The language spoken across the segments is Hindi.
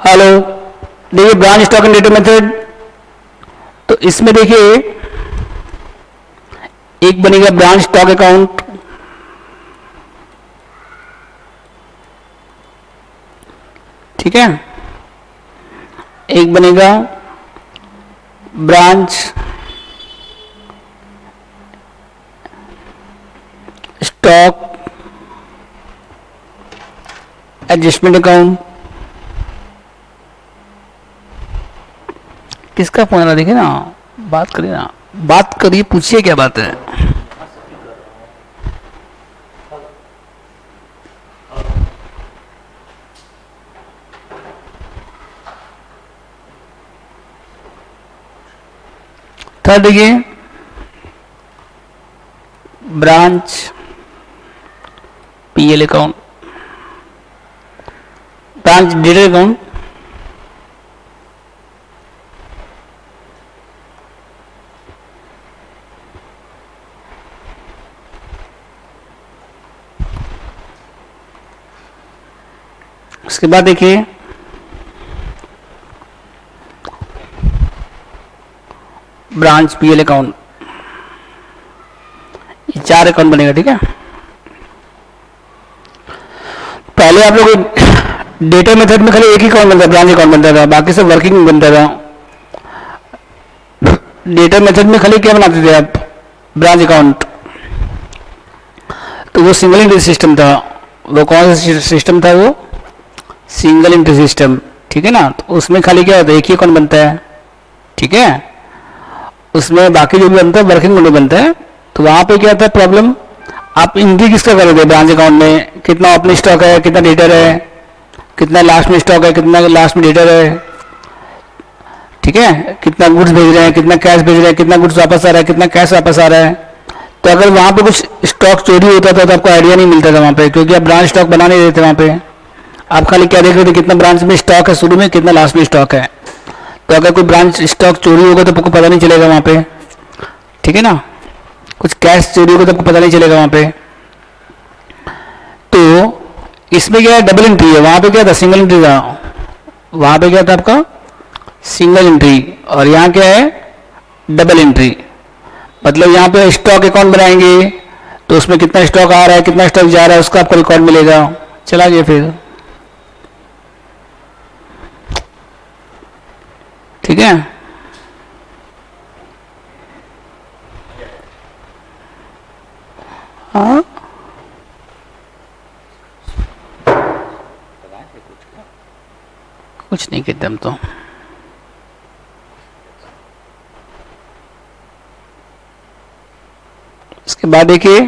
हेलो, देखिए branch stock and data method. तो इसमें देखिए एक बनेगा ब्रांच स्टॉक अकाउंट, ठीक है। एक बनेगा ब्रांच स्टॉक एडजस्टमेंट अकाउंट। किसका फोन आ रहा, देखिए ना, बात करिए ना, बात करिए, पूछिए क्या बात है। थर्ड देखिए branch PL account, branch data account. उसके बाद देखिए ब्रांच पीएल अकाउंट, ये 4 अकाउंट बनेगा, ठीक है। पहले आप लोग डेटा मेथड में खाली एक ही अकाउंट बनता था, ब्रांच अकाउंट बनता था, बाकी सब वर्किंग में बनता था। डेटा मेथड में खाली क्या बनाते थे आप, ब्रांच अकाउंट। तो वो सिंगल एंट्री सिस्टम था। वो कौन सा सिस्टम था, वो सिंगल एंट्री सिस्टम, ठीक है ना। तो उसमें खाली क्या होता है, एक ही अकाउंट बनता है, ठीक है। उसमें बाकी जो भी बनता है वर्किंग में बनता है। तो वहां पे क्या होता है प्रॉब्लम, आप एंट्री किसका करोगे ब्रांच अकाउंट में, कितना ओपनिंग स्टॉक है, कितना डेटर है, कितना लास्ट में स्टॉक है, कितना लास्ट में डेटर है, ठीक है। कितना गुड्स भेज रहे हैं, कितना कैश भेज रहे हैं, कितना गुड्स वापस आ रहा है, कितना कैश वापस आ रहा है। तो अगर वहां पे कुछ स्टॉक चोरी होता था तो आपको आइडिया नहीं मिलता था वहां पे, क्योंकि आप ब्रांच स्टॉक बना नहीं रहे थे वहां पे। आप खाली क्या देख रहे थे, कितना ब्रांच में स्टॉक है शुरू में, कितना लास्ट में स्टॉक है। तो अगर कोई ब्रांच स्टॉक चोरी होगा तो आपको पता नहीं चलेगा वहां पे, ठीक है ना। कुछ कैश चोरी होगा तो आपको पता नहीं चलेगा वहां पे। तो इसमें क्या है, डबल एंट्री है। वहां पे क्या था, सिंगल एंट्री था। वहां पे क्या था आपका सिंगल एंट्री, और यहाँ क्या है डबल एंट्री। मतलब यहाँ पे स्टॉक अकाउंट बनाएंगे तो उसमें कितना स्टॉक आ रहा है, कितना स्टॉक जा रहा है, उसका आपको रिकॉर्ड मिलेगा। चला गया फिर, ठीक है। हाँ, कुछ नहीं कहते हम तो। इसके बाद देखिए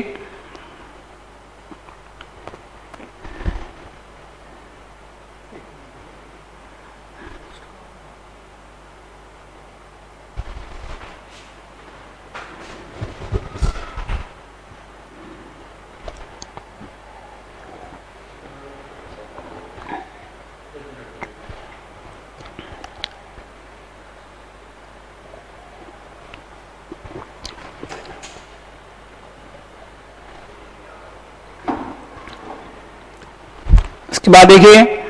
इसके बाद देखिए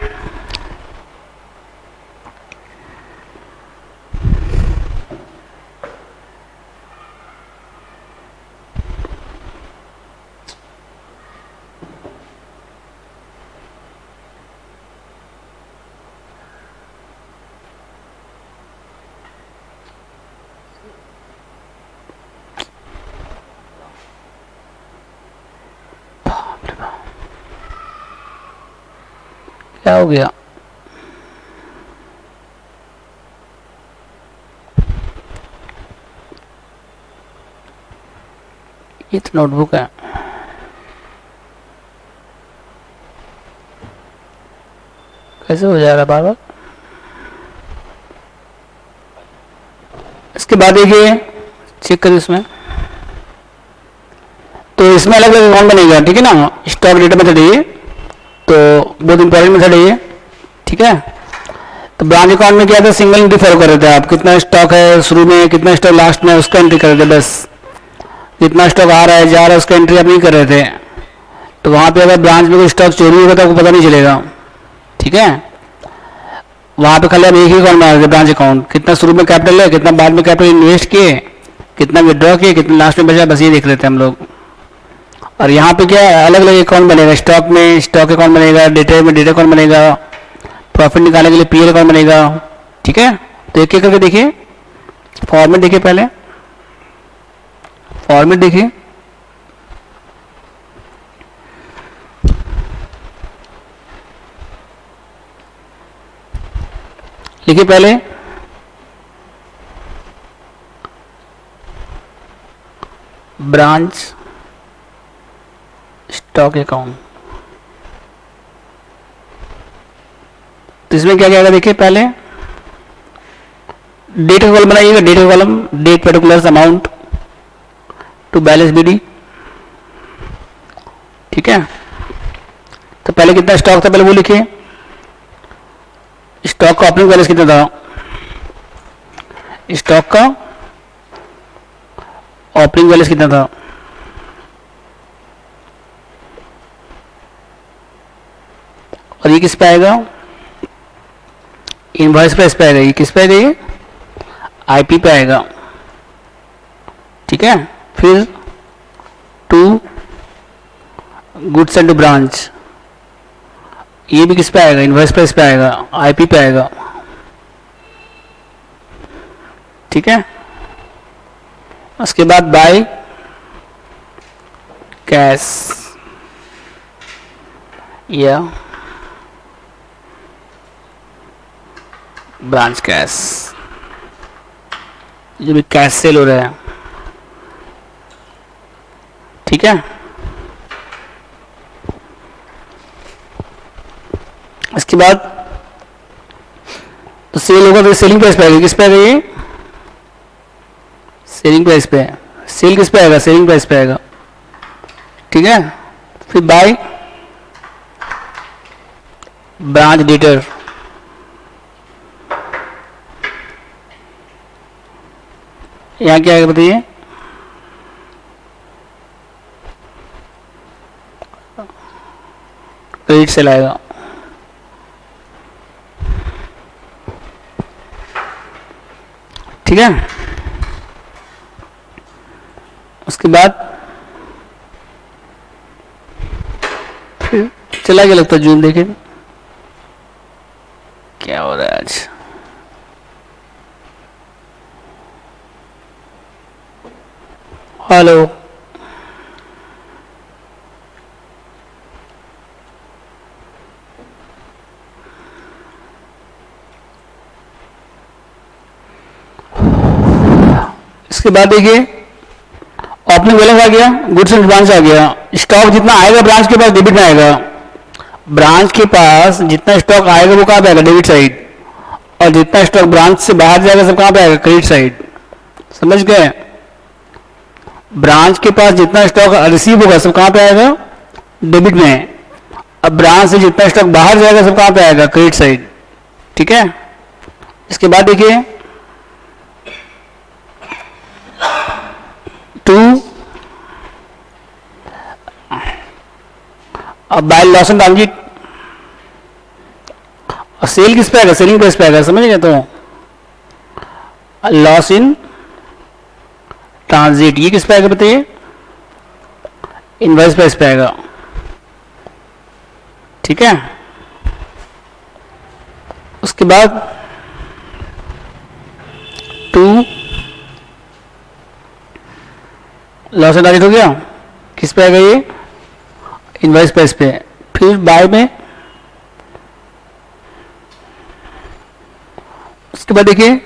क्या हो गया, ये तो नोटबुक है। कैसे हो जा रहा बार बार। इसके बाद देखिए चेक करिए इसमें, तो इसमें अलग अलग अकाउंट बनेगा, ठीक है ना। स्टॉक डेटा मेथड है ये, तो बहुत इंपॉर्टेंट मेथड है ये, ठीक है। तो ब्रांच अकाउंट में क्या था, सिंगल एंट्री फॉलो कर रहे थे आप, कितना स्टॉक है शुरू में, कितना स्टॉक लास्ट में, उसका एंट्री कर रहे थे बस। कितना स्टॉक आ रहा है जा रहा है उसका एंट्री आप नहीं कर रहे थे। तो वहां पे अगर ब्रांच में कोई स्टॉक चोरी होगा तो आपको पता नहीं चलेगा, ठीक है। वहां पे खाली हम एक ही अकाउंट बना देते, ब्रांच अकाउंट, कितना शुरू में कैपिटल है, कितना बाद में कैपिटल इन्वेस्ट किए, कितना विड्रॉ किए, कितना लास्ट में बचा, बस ये देख लेते हैं हम लोग। और यहाँ पे क्या है, अलग अलग अकाउंट बनेगा, स्टॉक में स्टॉक अकाउंट बनेगा, डेटा में डेटा अकाउंट बनेगा, प्रॉफिट निकालने के लिए पीएल अकाउंट बनेगा। ठीक है, तो एक एक करके देखिए, फॉर्मेट देखिए, पहले फॉर्मेट देखिए। लिखिए पहले ब्रांच स्टॉक अकाउंट। तो इसमें क्या क्या आएगा देखिए, पहले डेट का कॉलम बनाइएगा, डेट का column, date particular amount to balance BD. ठीक है, तो पहले कितना स्टॉक था पहले वो लिखिए, स्टॉक का ओपनिंग बैलेंस कितना था, स्टॉक का ओपनिंग बैलेंस कितना था, और ये किस पे आएगा, इनवॉइस प्राइस पे आएगा, ये किस पे आएगा, ये आईपी पे आएगा। ठीक है, फिर to goods and to branch, ये भी किस पे आएगा, इनवॉइस प्राइस पे आएगा, आईपी पे आएगा। ठीक है, उसके बाद बाय कैश या ब्रांच कैश, जो भी कैश सेल हो रहा है। ठीक है, इसके बाद तो सेल होगा तो सेलिंग प्राइस पे आएगा, किस पे आएगा, ये सेलिंग प्राइस पे, सेल किस पे आएगा, सेलिंग प्राइस पे आएगा। ठीक है, फिर बाय ब्रांच डेटर, यहां क्या आएगा बताइए, क्रेडिट सेल आएगा। ठीक है, उसके बाद फिर चला गया लगता है जूम, देखे क्या हो रहा है आज। हेलो, इसके बाद देखिए ओपनिंग बैलेंस आ गया, गुड्स एंड ब्रांच आ गया, स्टॉक जितना आएगा ब्रांच के पास डेबिट में आएगा, ब्रांच के पास जितना स्टॉक आएगा वो कहाँ पे आएगा, डेबिट साइड, और जितना स्टॉक ब्रांच से बाहर जाएगा सब कहाँ पे आएगा, क्रेडिट साइड। समझ गए, ब्रांच के पास जितना स्टॉक रिसीव होगा सब कहाँ पे आएगा, डेबिट में, अब ब्रांच से जितना स्टॉक बाहर जाएगा सब कहाँ पे आएगा, क्रेडिट साइड। ठीक है, इसके बाद देखिए टू, अब बाय लॉस एंड ट्रांजिट, और सेल किस पे आएगा, सेलिंग प्राइस पे आएगा। समझ गए, तो लॉस इन ट्रांजिट ये किस पे आएगा बताइए, इनवॉइस प्राइस पे आएगा। ठीक है, उसके बाद टू लॉस एंड ट्रांजिट हो गया, किस पे आएगा ये, इनवॉइस प्राइस पे। फिर बाय में, उसके बाद देखिए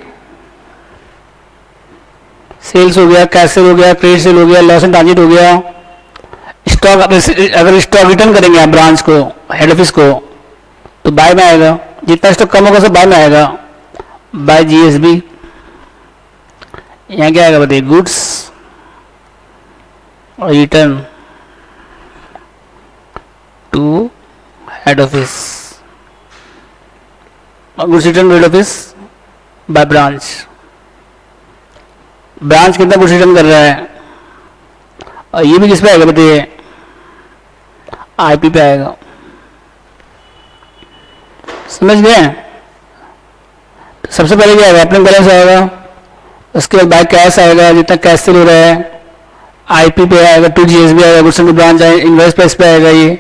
सेल्स हो गया, कैश सेल हो गया, क्रेडिट सेल हो गया, लॉस एंड ट्रांजिट हो गया। स्टॉक अगर स्टॉक रिटर्न करेंगे आप ब्रांच को, हेड ऑफिस को, तो बाय में आएगा, जितना स्टॉक कम होगा सब बाय में आएगा, बाय जीएसबी। यहाँ क्या आएगा बताइए, गुड्स और रिटर्न टू हेड ऑफिस, और goods return head office by branch. Branch कितना गुड्स रिटर्न कर रहा है, और ये भी किस पे आएगा बताइए, आईपी पे आएगा। समझ गए, सबसे पहले क्या आएगा, ओपनिंग बैलेंस आएगा, उसके बाद बाय कैश आएगा, जितना कैश सेल हो रहा है, आईपी पे आएगा, 2GSB आएगा, गुड्स एंड ब्रांच आएगा, इन्वेस्ट प्राइस पे आएगा, ये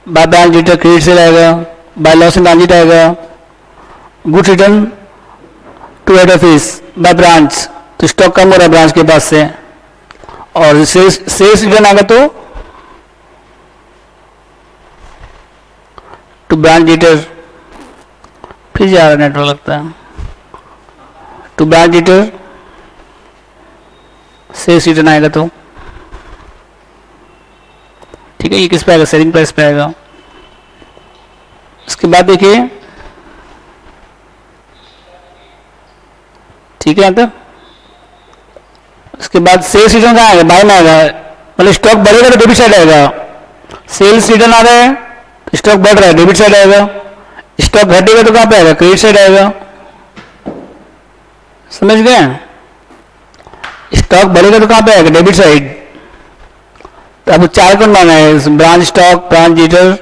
by branch return credit sale आएगा, बाय लॉस इन ट्रांजिट आएगा, goods return to head office by branch, तो स्टॉक कम हो रहा है ब्रांच के पास से, और सेल्स रिटर्न आएगा तो टू ब्रांच डिटर, फिर जा रहा नेटवर्क लगता है, to branch debtor sales return आएगा तो ठीक है, ये किस पे आएगा, सेलिंग प्राइस पे आएगा। इसके बाद देखिए, ठीक है यहाँ तक। इसके बाद सेल्स रिटर्न कहाँ आएगा, बाय में आएगा, मतलब स्टॉक बढ़ेगा तो डेबिट साइड आएगा, सेल्स रिटर्न आ रहा है तो स्टॉक बढ़ रहा है, डेबिट साइड आएगा, स्टॉक घटेगा तो कहाँ पे आएगा, क्रेडिट साइड आएगा, समझ गए। स्टॉक बढ़ेगा तो कहाँ पे आएगा, डेबिट साइड। तो आपको 4 कौन माना है, branch stock, branch deter,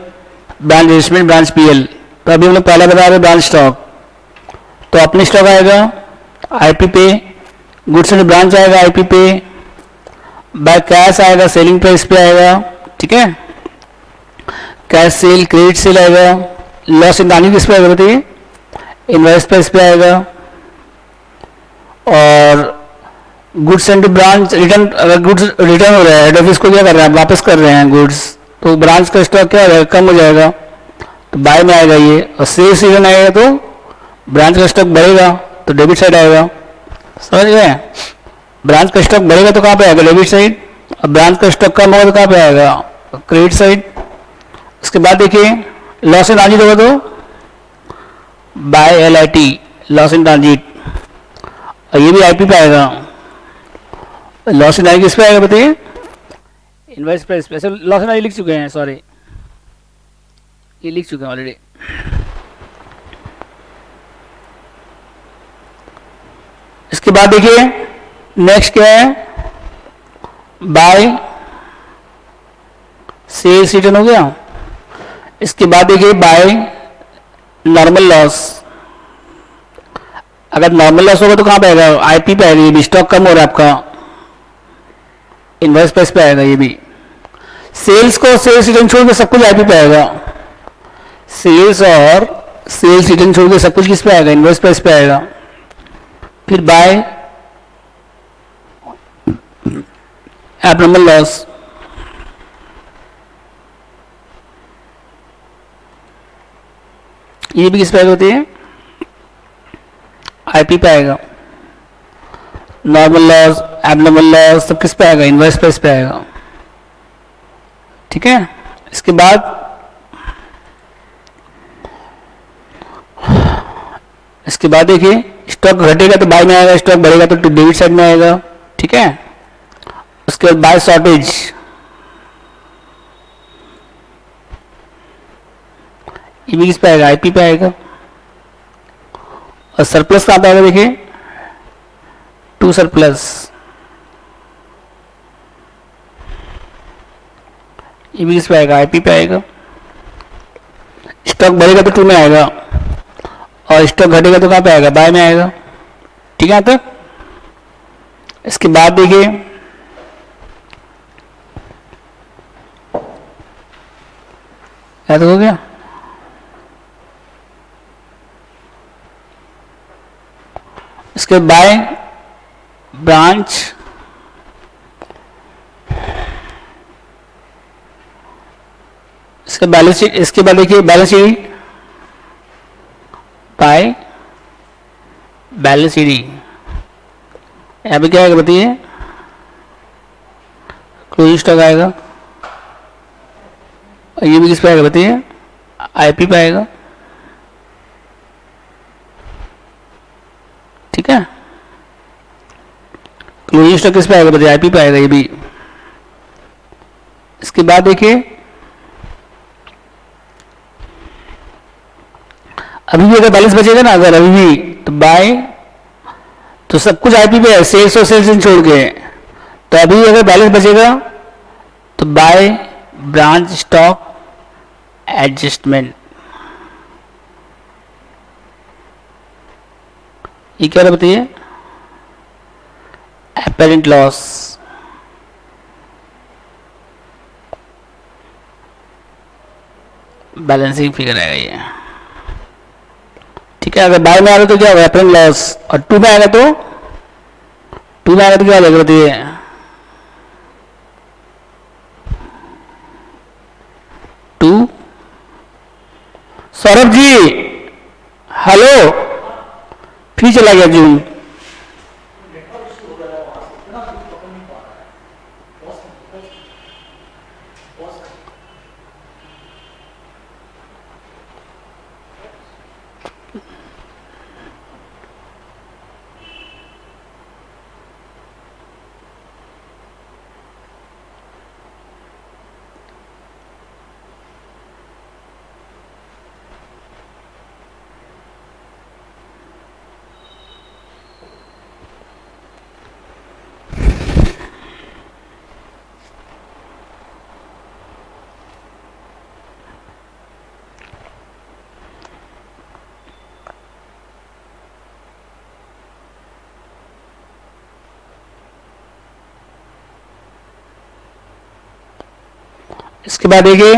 branch investment, branch PL. तो अभी हम लोग पहले बता रहे ब्रांच स्टॉक, तो अपनी स्टॉक आएगा आईपी पे, गुड्स एंड ब्रांच आएगा आईपी पे, बाय कैश आएगा, सेलिंग प्राइस पे आएगा, ठीक है, कैश सेल, क्रेडिट सेल आएगा, लॉस इन ट्रांजिट किस पे आएगा बताइए, इन्वेस्ट प्राइस पे आएगा, और गुड्स एंड ब्रांच रिटर्न, अगर गुड्स रिटर्न हो रहा है, हेड ऑफिस को क्या कर रहे हैं, वापस कर रहे हैं गुड्स, तो ब्रांच का स्टॉक क्या हो जाएगा, कम हो जाएगा, तो बाय में आएगा ये, और सेल्स रिटर्न आएगा तो ब्रांच का स्टॉक बढ़ेगा तो डेबिट साइड आएगा, समझ गए। ब्रांच का स्टॉक बढ़ेगा तो कहाँ पे आएगा, डेबिट साइड, और ब्रांच का स्टॉक कम होगा तो कहाँ पे आएगा, क्रेडिट साइड। उसके बाद देखिए, लॉस इन ट्रांजिट होगा तो by LIT, loss in transit, और ये भी आईपी पे आएगा, लॉस इन किस पे आएगा बताइए, इन्वेस्ट प्राइस पे। लॉस इन लिख चुके हैं, सॉरी ये लिख चुके हैं ऑलरेडी। इसके बाद देखिए नेक्स्ट क्या है, बाय सेल्स रिटर्न हो गया। इसके बाद देखिए बाय नॉर्मल लॉस, अगर नॉर्मल लॉस होगा तो कहाँ पे आएगा, आईपी पे आएगा, ये भी स्टॉक कम हो रहा है आपका, इन्वेस्ट प्राइस पे आएगा, ये भी सेल्स को सेल्स रिटर्न छोड़ के सब कुछ आईपी पे आएगा, सेल्स और सेल्स रिटर्न छोड़ के सब कुछ किस पे आएगा, इन्वेस्ट प्राइस पे आएगा। फिर बाय एबनॉर्मल लॉस, ये भी किस पे होती है, आईपी पे आएगा, नॉर्मल लॉस, एबनॉर्मल लॉस सब किस पे आएगा, इन्वेस्ट प्राइस पे आएगा, ठीक है। इसके बाद देखिए, स्टॉक घटेगा तो बाय में आएगा, स्टॉक बढ़ेगा तो डेबिट साइड में आएगा, ठीक है। उसके बाद बाय शॉर्टेज, ये भी किस पे आएगा, आईपी पे आएगा, और सरप्लस कहाँ पे आएगा देखिए, टू सरप्लस, ये भी किस पे आएगा, आईपी पे आएगा। स्टॉक बढ़ेगा तो टू में आएगा, और स्टॉक घटेगा तो कहाँ पे आएगा, बाय में आएगा, ठीक है। तक इसके बाद देखिए, याद हो गया। इसके बाय ब्रांच, इसके बैलेंस शीट, इसके बाद देखिए balance sheet bye balance sheet, यहाँ पे क्या आएगा बताइए, क्लोजिंग स्टॉक आएगा, और ये भी किस पे आएगा बताइए, आईपी पे आएगा, ठीक है। क्लोजिंग स्टॉक किस पे आएगा बताइए, आईपी पे आएगा ये भी। इसके बाद देखिए, अभी भी अगर बैलेंस बचेगा ना, अगर अभी भी, तो बाय, तो सब कुछ आईपी पे है, सेल्स और सेल्स छोड़ के, तो अभी अगर बैलेंस बचेगा तो बाय ब्रांच स्टॉक एडजस्टमेंट, ये क्या है बताइए, एपेरेंट लॉस। बैलेंसिंग फिगर आएगा ये, ठीक है। अगर बाय में आ रहा तो क्या होगा, एपेरेंट लॉस, और टू में आएगा तो क्या हो बताइए, टू। सौरभ जी हेलो, फिर चला गया जूम। इसके बाद देखिए,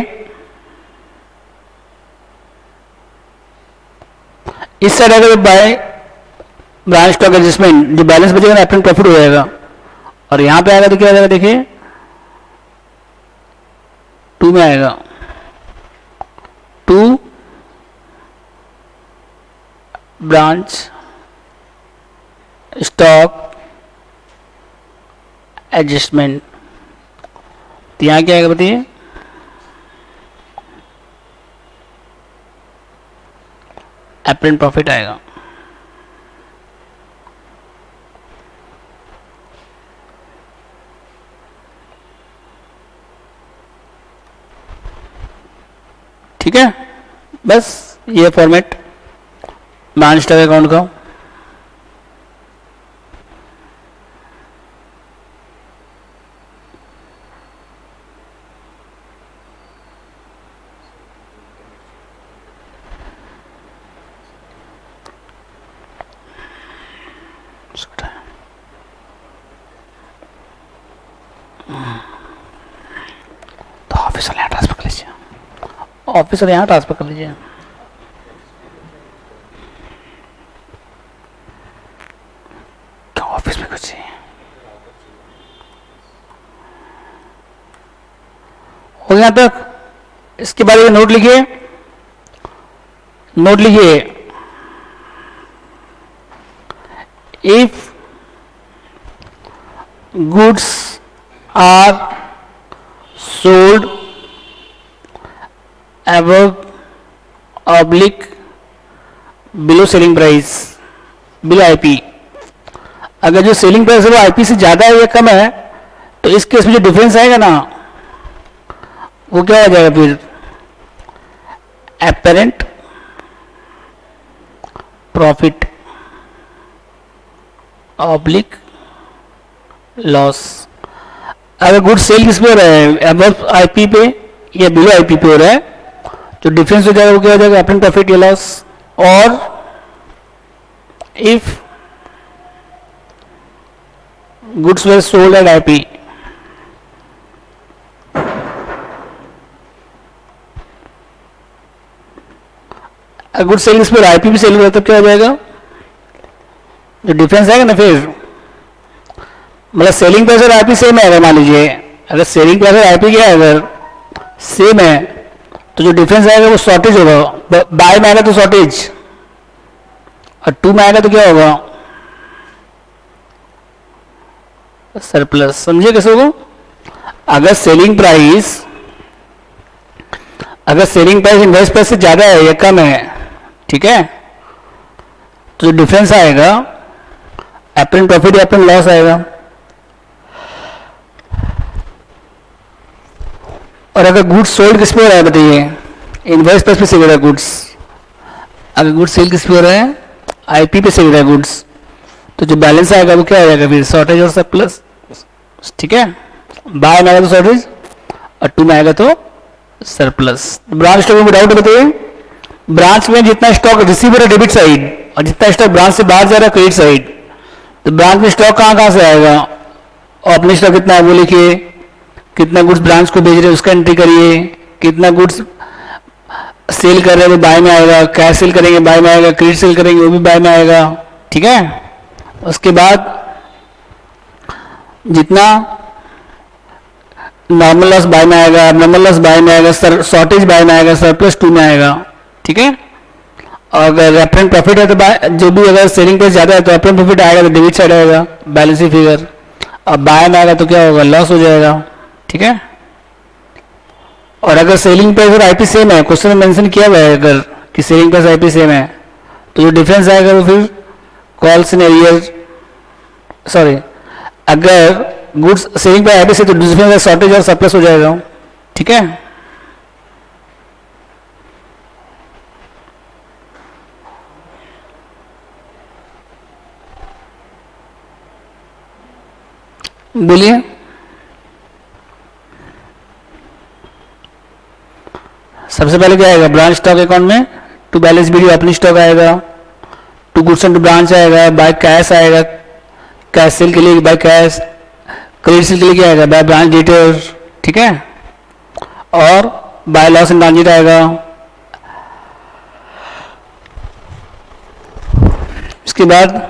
इस साइड अगर बाय ब्रांच स्टॉक एडजस्टमेंट, जो बैलेंस बचेगा ना एप्रेंट प्रॉफिट हो जाएगा, और यहां पे आएगा तो क्या हो जाएगा देखिए, टू में आएगा, टू ब्रांच स्टॉक एडजस्टमेंट, तो यहां क्या आएगा बताइए, एप्रेंट प्रॉफिट आएगा। ठीक है, बस ये फॉर्मेट ब्रांच स्टॉक अकाउंट का। तो ऑफिस वाले यहाँ ट्रांसफर कर लीजिए, ऑफिस वाले यहाँ ट्रांसफर कर लीजिए। क्या ऑफिस में कुछ हो गया तक। इसके बाद ये नोट लिखिए, नोट लिखिए, if goods are sold above oblique below selling price, below IP, अगर जो सेलिंग प्राइस है वो आईपी से ज्यादा है या कम है, तो इस केस में जो डिफरेंस आएगा ना वो क्या हो जाएगा फिर, एपेरेंट प्रॉफिट ऑब्लिक लॉस। अगर गुड सेल किस पे हो रहा है, अबव आईपी पे या बिलो आईपी पे हो रहा है, जो डिफरेंस हो जाएगा वो क्या हो जाएगा, एपेरेंट प्रॉफिट या लॉस। और if goods were sold at IP, good sale किस पे आईपी भी सेल हो रहा है, तो क्या हो जाएगा, जो डिफरेंस आएगा ना फिर, मतलब सेलिंग प्राइस और आईपी सेम है, अगर मान लीजिए अगर सेलिंग प्राइस और आईपी क्या है अगर सेम है, तो जो डिफरेंस आएगा वो शॉर्टेज होगा। बाय में आएगा तो शॉर्टेज, और टू में आएगा तो क्या होगा, सरप्लस। समझिए कैसे होगा, अगर सेलिंग प्राइस इनवॉइस प्राइस से ज्यादा है या कम है, ठीक है, तो जो डिफरेंस आएगा एपेरेंट प्रॉफिट या एपेरेंट लॉस आएगा। और अगर गुड्स सोल्ड किस पे हो रहा है बताइए, इनवॉइस प्राइस पे सेल हो रहा है गुड्स, अगर गुड्स सेल किस पे हो रहा है, आईपी पे सेल हो रहा है गुड्स, तो जो बैलेंस आएगा वो क्या हो जाएगा फिर, शॉर्टेज और सरप्लस। ठीक है, बाय में आएगा तो शॉर्टेज और टू में आएगा तो सरप्लस। ब्रांच स्टॉक में डाउट बताइए, ब्रांच में जितना स्टॉक रिसीव हो रहा है डेबिट साइड और जितना स्टॉक ब्रांच से बाहर जा रहा है क्रेडिट साइड, तो ब्रांच में स्टॉक कहाँ कहाँ से आएगा, ओपनिंग स्टॉक कितना है वो लिखिए, कितना गुड्स ब्रांच को भेज रहे हैं उसका एंट्री करिए, कितना गुड्स सेल कर रहे हैं वो बाय में आएगा, कैश सेल करेंगे बाय में आएगा, क्रेडिट सेल करेंगे वो भी बाय में आएगा। ठीक है, उसके बाद जितना नॉर्मल लॉस बाय में आएगा, नॉर्मल लॉस बाय में आएगा, शॉर्टेज बाय में आएगा, सरप्लस 2 में आएगा। ठीक है, और अगर रेफरेंस प्रॉफिट है तो जो भी अगर सेलिंग प्राइस ज्यादा है तो रेफरेंस प्रॉफिट आएगा तो डेबिट साइड आएगा बैलेंस शीट फिगर, और बाय में आएगा तो क्या होगा, लॉस हो जाएगा। ठीक है, और अगर सेलिंग प्राइस और आईपी सेम है, क्वेश्चन में मेंशन किया हुआ है अगर कि सेलिंग प्राइस आईपी सेम है, तो जो डिफरेंस आएगा वो फिर कॉल्स इन एरियर, सॉरी अगर गुड्स सेलिंग प्राइस आईपी से तो डिफरेंस शॉर्टेज और सरप्लस हो जाएगा। ठीक है, बोलिए। सबसे पहले क्या आएगा, ब्रांच स्टॉक अकाउंट में to balance BD opening stock आएगा, to goods and to branch आएगा, बाय कैश आएगा, कैश सेल के लिए बाय कैश, क्रेडिट सेल के लिए क्या आएगा, बाय ब्रांच डिटेल। ठीक है, और बाय लॉस इन ट्रांजिट आएगा। इसके बाद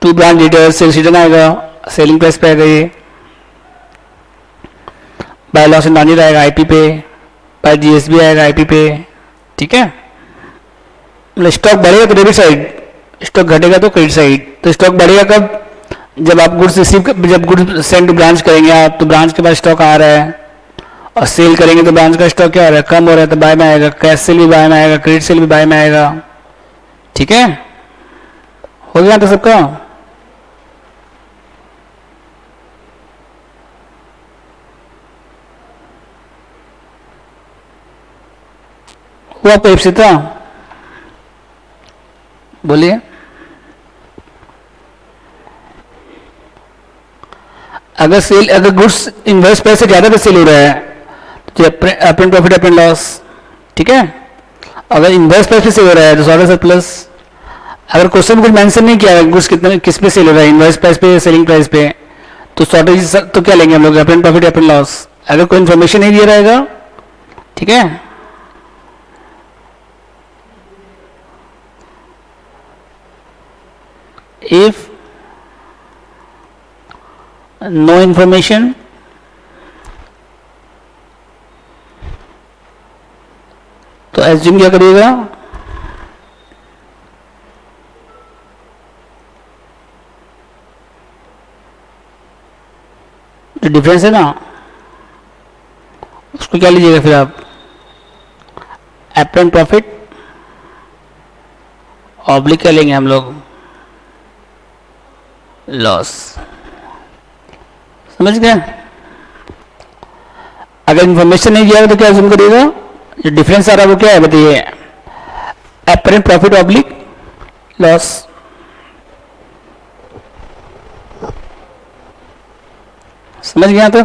to branch detail sales return आएगा, सेलिंग प्राइस पे आएगा ये, बाय लॉस इन ट्रांजिट आएगा आईपी पे, बाय जीएसबी आएगा आईपी पे। ठीक है, मतलब स्टॉक बढ़ेगा तो डेबिट साइड, स्टॉक घटेगा तो क्रेडिट साइड। तो स्टॉक बढ़ेगा कब, जब आप गुड्स रिसीव, जब गुड्स सेंड टू ब्रांच करेंगे आप तो ब्रांच के पास स्टॉक आ रहा है, और सेल करेंगे तो ब्रांच का स्टॉक क्या हो रहा है, कम हो रहा है तो बाय में आएगा, कैश सेल भी बाय में आएगा, क्रेडिट सेल भी बाय में आएगा। ठीक है, हो गया तो सबका। हुआ आपको इप्सिता, बोलिए। अगर सेल, अगर गुड्स इन्वेस्ट प्राइस से ज्यादा पे सेल हो रहा है तो अपने प्रॉफिट अपने लॉस। ठीक है, अगर इन्वेस्ट प्राइस पे सेल हो रहा है तो शॉर्टेज सरप्लस। अगर क्वेश्चन में कुछ मेंशन नहीं किया गुड्स कितने किस पे सेल हो रहा है, इन्वेस्ट प्राइस पे सेलिंग प्राइस पे, तो शॉर्टेज तो क्या लेंगे हम लोग, अपने प्रॉफिट अपने लॉस। अगर कोई इन्फॉर्मेशन नहीं दिया रहेगा, ठीक है, if no information तो एज्यूम क्या करिएगा, जो डिफरेंस है ना उसको क्या लीजिएगा फिर आप, अपरेंट प्रॉफिट ऑब्लिक क्या लेंगे हम लोग, लॉस। समझ गए। अगर इंफॉर्मेशन नहीं दिया तो क्या अज्यूम करिएगा, जो डिफरेंस आ रहा है वो क्या है बताइए, अपरेंट प्रॉफिट ऑब्लिक लॉस। समझ गया तो।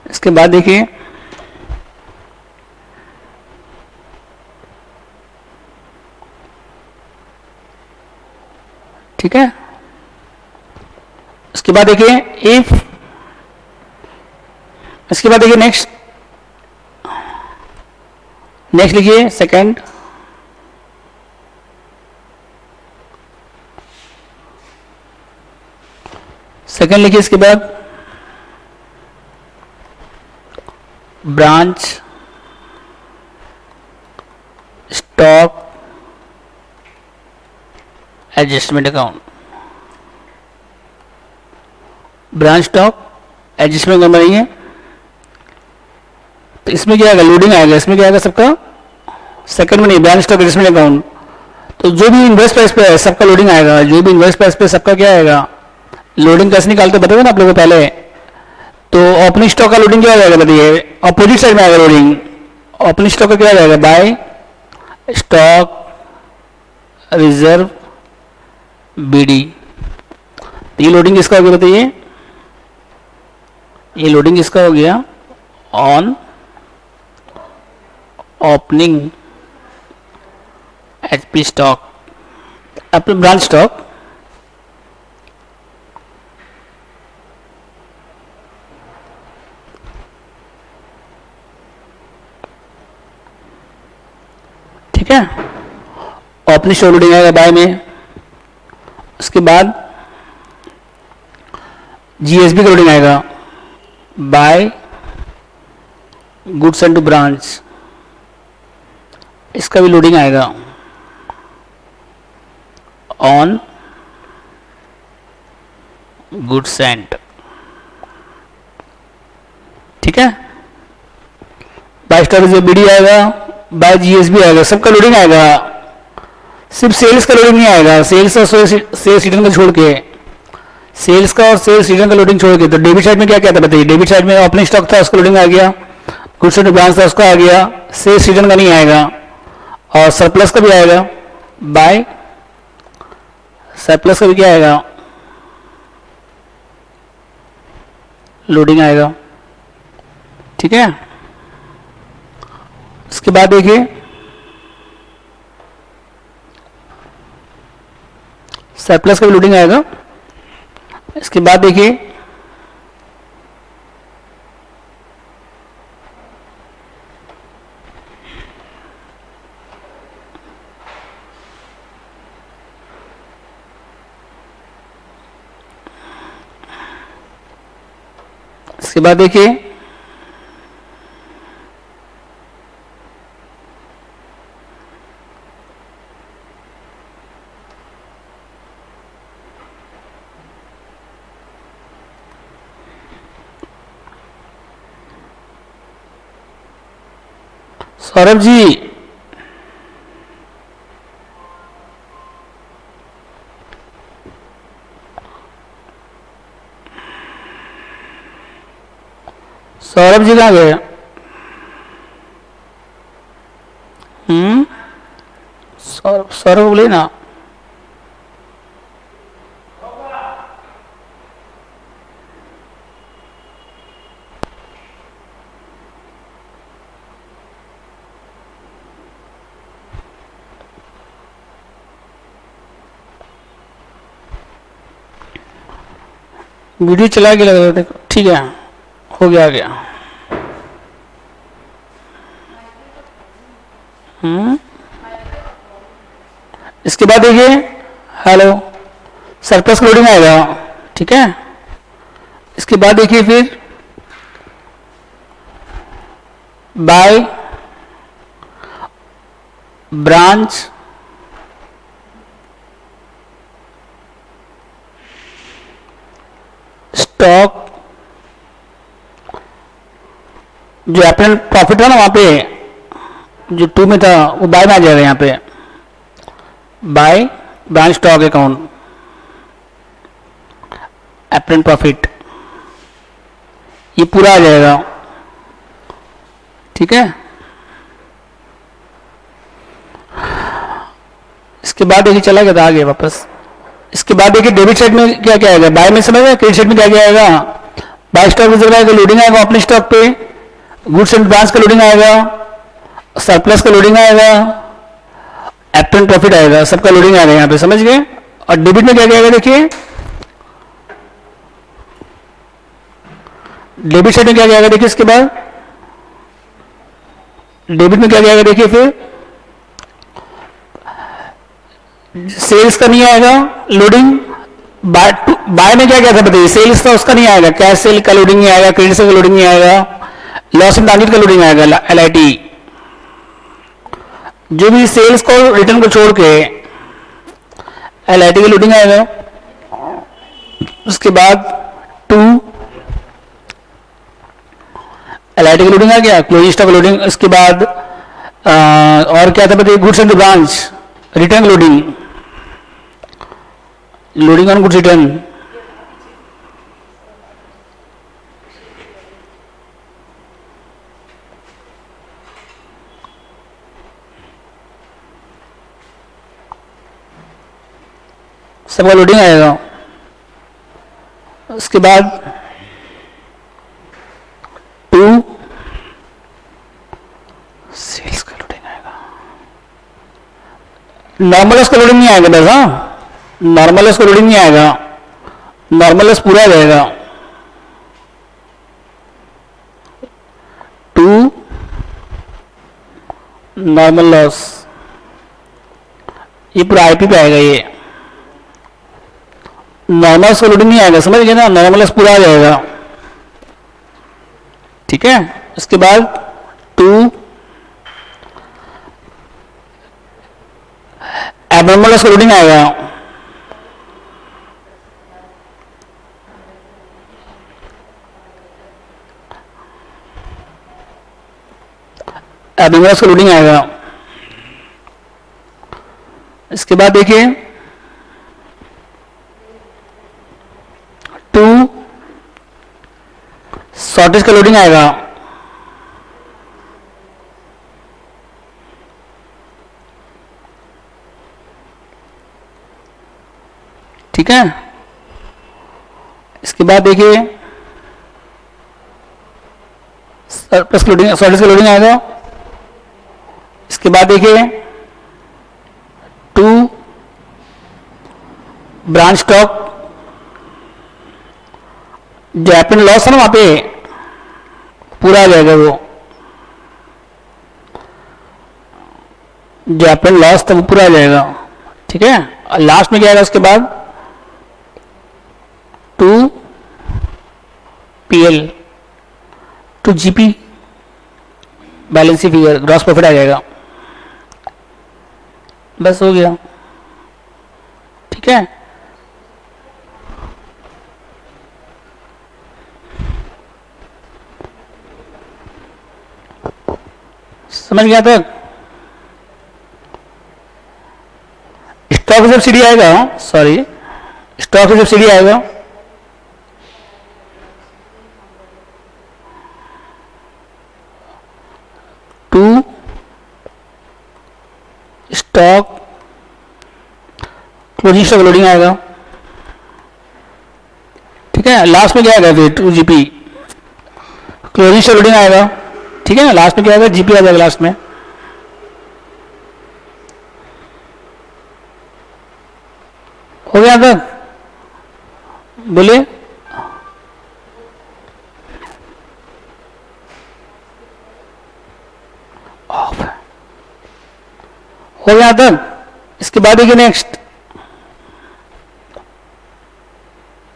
इसके बाद देखिए ठीक है, इसके बाद देखिए इफ, इसके बाद देखिए नेक्स्ट लिखिए सेकंड, लिखिए। इसके बाद branch stock adjustment account, branch stock adjustment account बनाइए। तो इसमें क्या आएगा, लोडिंग आएगा, इसमें क्या आएगा सबका, सेकंड में नहीं, ब्रांच स्टॉक एडजस्टमेंट अकाउंट। तो जो भी इन्वेस्ट प्राइस पे है सबका लोडिंग आएगा, जो भी इन्वेस्ट प्राइस पे सबका क्या आएगा, लोडिंग कैसे निकालते बताओगे ना आप लोगों को पहले। तो ओपनिंग स्टॉक का लोडिंग क्या हो जाएगा बताइए, अपोजिट साइड में आएगा लोडिंग। ओपनिंग स्टॉक का क्या हो जाएगा, बाय स्टॉक रिजर्व बीडी। ये लोडिंग किसका हो गया बताइए, ये लोडिंग किसका हो गया, on opening HP stock, apple branch stock, ठीक है। ओपनिंग स्टॉक लोडिंग आएगा बाय में। उसके बाद GSB का लोडिंग आएगा, by goods and to branch, इसका भी लोडिंग आएगा ऑन गुड्स एंड, ठीक है। बाय स्टॉक BD आएगा, बाय GSB आएगा, सबका लोडिंग आएगा। सिर्फ सेल्स का लोडिंग नहीं आएगा, सेल्स और सेल्स रिटर्न को छोड़ के, सेल्स का और सेल्स रिटर्न का लोडिंग छोड़ के। तो डेबिट साइड में क्या क्या था बताइए। डेबिट साइड में ओपनिंग स्टॉक था, उसका लोडिंग आ गया, गुड्स एंड ब्रांच था, उसका आ गया, सेल्स रिटर्न का नहीं आएगा, और सरप्लस का भी आएगा, बाय सरप्लस का भी क्या आएगा, लोडिंग आएगा, ठीक है। उसके बाद देखिए सरप्लस का भी लोडिंग आएगा। इसके बाद देखिए सौरभ जी, सौरभ जी कहाँ गए? सौरभ सौरभ बोले ना। वीडियो चला के लग रहा है, देखो ठीक है, हो गया आ गया। इसके बाद देखिए हेलो सरप्लस लोडिंग आएगा, ठीक है। इसके बाद देखिए फिर बाय ब्रांच स्टॉक, जो एप्पल प्रॉफिट था ना वहां पे जो 2 में था वो बाय में आ जाएगा। यहाँ पे by branch stock account Apple profit, ये पूरा आ जाएगा, ठीक है। इसके बाद देखिए चला गया था आगे वापस। इसके बाद देखिए डेबिट साइड में क्या क्या आएगा, बाय में समझ रहे, क्रेडिट साइड में क्या क्या आएगा, बाय स्टॉक रिजर्व आएगा, लोडिंग आएगा अपने स्टॉक पे, गुड्स एंड ब्रांच का लोडिंग आएगा, सरप्लस का लोडिंग आएगा, एप्पल प्रॉफिट आएगा, सबका लोडिंग आएगा यहाँ पे, समझ गए। और डेबिट में क्या क्या आएगा देखिए, डेबिट साइड में क्या क्या आएगा देखिए। इसके बाद डेबिट में क्या क्या आएगा देखिए, फिर सेल्स का नहीं आएगा लोडिंग, बाय में क्या क्या था बताइए, सेल्स था उसका नहीं आएगा, कैश सेल का लोडिंग नहीं आएगा, क्रेडिट सेल का लोडिंग नहीं आएगा, लॉस एंड ट्रांजिट का लोडिंग आएगा, LIT, जो भी सेल्स को रिटर्न को छोड़ के LIT की लोडिंग आएगा। उसके बाद 2 LIT की लोडिंग आ गया, क्लोजिंग स्टॉक लोडिंग। इसके बाद और क्या था बताइए, goods and branch return loading, loading on goods return, सबका लोडिंग आएगा। उसके बाद 2 सेल्स का लोडिंग आएगा, नॉर्मल इसका लोडिंग नहीं आएगा बस, हाँ नॉर्मल इसका लोडिंग नहीं आएगा, नॉर्मल इस पूरा आ जाएगा। टू नॉर्मल लॉस, ये पूरा आईपी पे आएगा, ये नॉर्मल इसका लोडिंग नहीं आएगा, समझ गए ना, नॉर्मल लॉस पूरा आ जाएगा। ठीक है, उसके बाद टू एबनॉर्मल इसका लोडिंग आएगा, एबनॉर्मल इसका लोडिंग आएगा। इसके बाद देखिए टू शॉर्टेज का लोडिंग आएगा, ठीक है। इसके बाद देखिए सरप्लस लोडिंग, शॉर्टेज का लोडिंग आएगा। इसके बाद देखिए टू ब्रांच स्टॉक, जो एपन लॉस है ना वहां पे पूरा आ जाएगा, वो जो एपन लॉस था वो पूरा आ जाएगा, ठीक है। और लास्ट में क्या आएगा उसके बाद to PL, to GP balance sheet figure, gross profit आ जाएगा, बस हो गया, ठीक है। समझ गया तक? स्टॉक सब्सिडी आएगा, सॉरी स्टॉक सब्सिडी आएगा, to stock closing stock loading आएगा, ठीक है। लास्ट में क्या आएगा फिर to GP closing stock loading आएगा, ठीक है ना। लास्ट में क्या आएगा, जीपी आ जाएगा लास्ट में। हो गया तक? बोलिए। हो गया तक? इसके बाद देखिए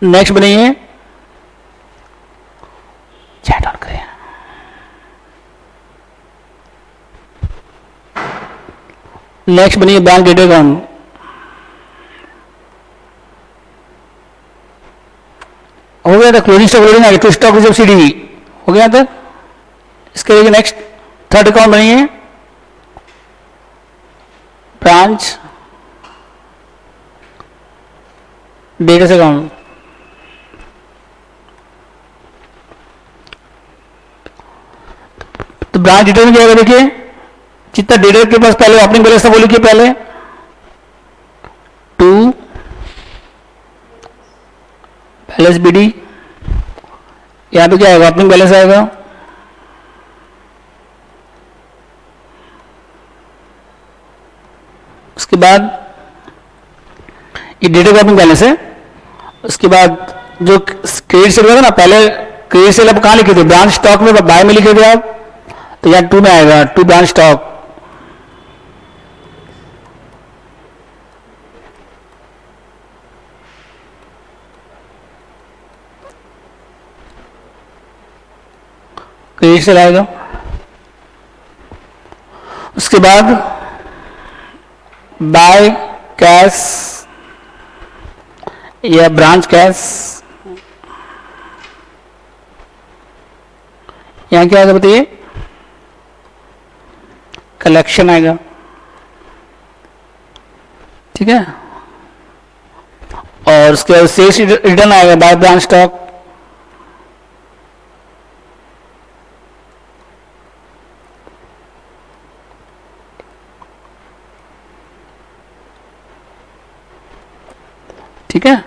नेक्स्ट बनाइए, चैट ऑन करें। नेक्स्ट बनिए बैंक डेटा अकाउंट, हो गया था। क्लोजिंग स्टॉक लोडिंग आ गया, तो स्टॉक सब्सिडी हो गया था। इसके लिए नेक्स्ट थर्ड अकाउंट बनिए, ब्रांच डेटा अकाउंट, तो ब्रांच डेटा में क्या होगा देखिए, जितना डेटा के पास पहले ओपनिंग बैलेंस था वो लिखिए पहले, टू बैलेंस बीडी, यहां पे क्या आएगा, ओपनिंग बैलेंस आएगा, उसके बाद ये डेटा का ओपनिंग बैलेंस है। उसके बाद जो क्रेडिट सेल था ना, पहले क्रेडिट सेल आप कहां लिखे थे, ब्रांच स्टॉक में बाय में लिखे थे आप, तो यहाँ टू में आएगा, to branch stock, credit sale आएगा। उसके बाद बाय कैश या ब्रांच कैश, यहां क्या आएगा बताइए, कलेक्शन आएगा, ठीक है। और उसके बाद सेल्स रिटर्न आएगा बाय ब्रांच स्टॉक, ठीक है।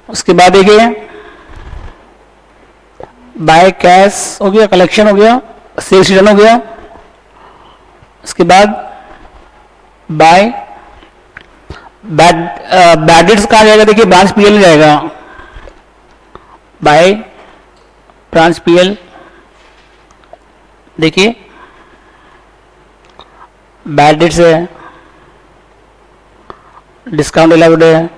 उसके बाद देखिए बाय कैश हो गया, कलेक्शन हो गया, सेल्स रिटर्न हो गया। उसके बाद बाय बैड डेट्स कहाँ जाएगा, देखिए ब्रांच पीएल में जाएगा, बाय ब्रांच पीएल, देखिए बैड डेट्स है, डिस्काउंट अलाउड है,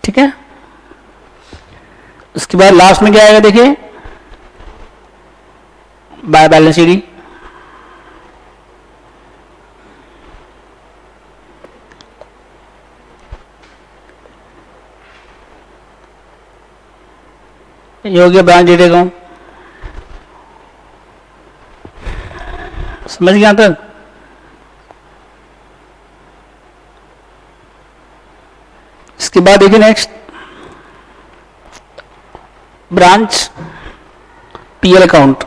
ठीक है। उसके बाद लास्ट में क्या आएगा, देखिए बाय बैलेंस शीट, ये हो गया ब्रांच डेट अकाउंट। समझ गया तक? इसके बाद देखिए नेक्स्ट ब्रांच पीएल अकाउंट।